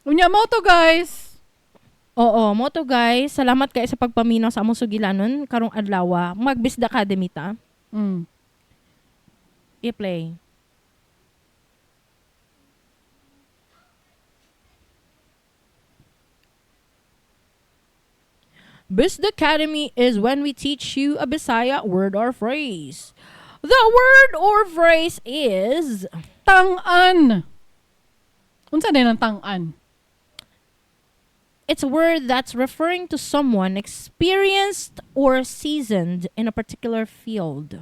Unya mo to, guys. Oo, mo to guys. Salamat kayo sa pagpaminaw sa among Sugilanon karong adlaw. Magbisda academy ta. I-play. Bisda Academy is when we teach you a Bisaya word or phrase. The word or phrase is Tang-an. Unsa din ang tang-an? it's a word that's referring to someone experienced or seasoned in a particular field.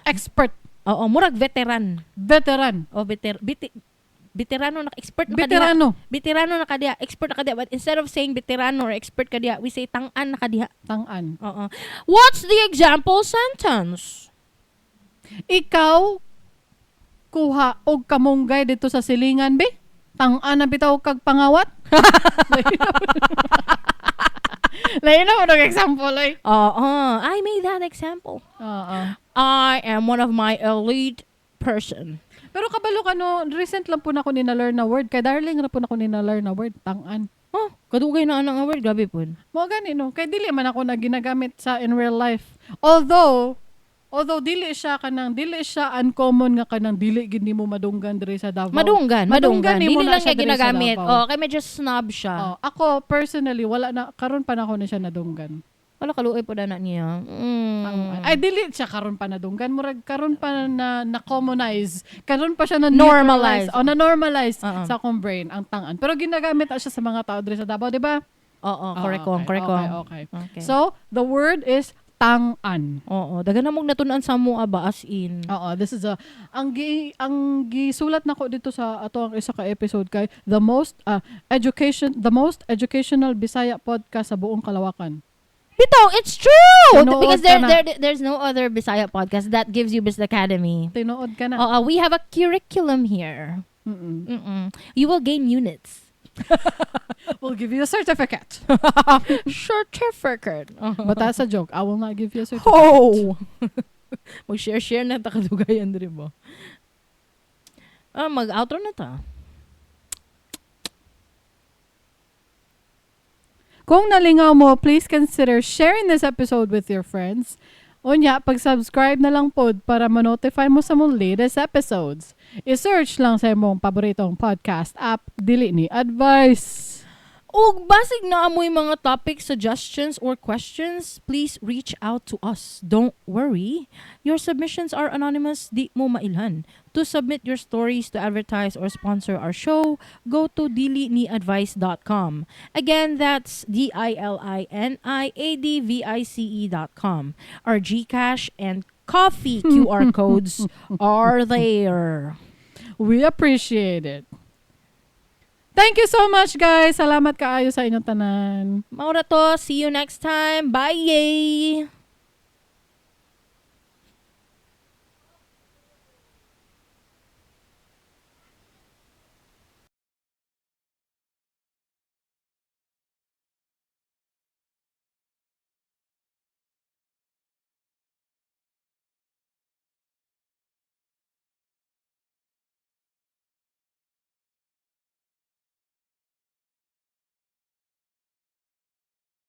Expert. Oo, murag veteran. Veteran. O veterano na expert na Veterano. kadiha. Veterano na kadiha, expert na kadiha. But instead of saying veterano or expert kadiha, we say tang-an na kadiha. Tang-an. Oo. What's the example sentence? Ikaw, kuha og kamunggay dito sa silingan, be? Tang-an na bitaw kag pangawat? Lain na mo example, ay. I made that example. Oo. I am one of my elite person. Pero kabalo ka no, recent lang po na ako nina-learn na word. Kay Darling na po na ako nina-learn na word, tang-an. Kadugay na anang word, gabi po. Mo gani no, kay dili man ako na ginagamit sa in real life. Although dili siya uncommon nga kanang dili gid nimo madunggan diri sa Davao. Madunggan. nimo Dili na lang siya niya diri sa ginagamit. Davao. Kay medyo snob siya. Ako personally wala na karon pa na ako na siya nadunggan. Wala kaluoy po na niya. Ay dili siya karon pa nadunggan, murag karon pa na commonize. Karon pa siya na Normalize. na normalize sa akong brain ang tang-an. Pero ginagamit na siya sa mga tao diri sa Davao, di ba? Oo, correct. Okay. So, the word is tang-an. Oo, dagan na mong natunan sa mo ba as in. Oo, this is ang gisulat nako dito sa ato ang isa ka episode kay the most educational Bisaya podcast sa buong Kalawakan. Bitaw, it's true! Tinuod Because ka na. there's no other Bisaya podcast that gives you Bisaya Academy. Tinuod ka na. We have a curriculum here. You will gain units. We'll give you a certificate. Certificate. But that's a joke. I will not give you a certificate. Oh! Mag-share na takadugayan din ba? Mag-outro na ta. Kung nalingaw mo, please consider sharing this episode with your friends. Unya, pag-subscribe na lang pod para ma-notify mo sa mong latest episodes. I-search lang sa imong paboritong podcast app, Dili Ni Advice. Ug basig na amoy mga topic suggestions or questions, please reach out to us. Don't worry, your submissions are anonymous, di mo mailhan. To submit your stories to advertise or sponsor our show, go to diliniadvice.com. Again, that's DILINIADVICE.com. Our GCash and coffee QR codes are there. We appreciate it. Thank you so much, guys. Salamat kaayo sa inyong tanan. Maura to, see you next time. Bye!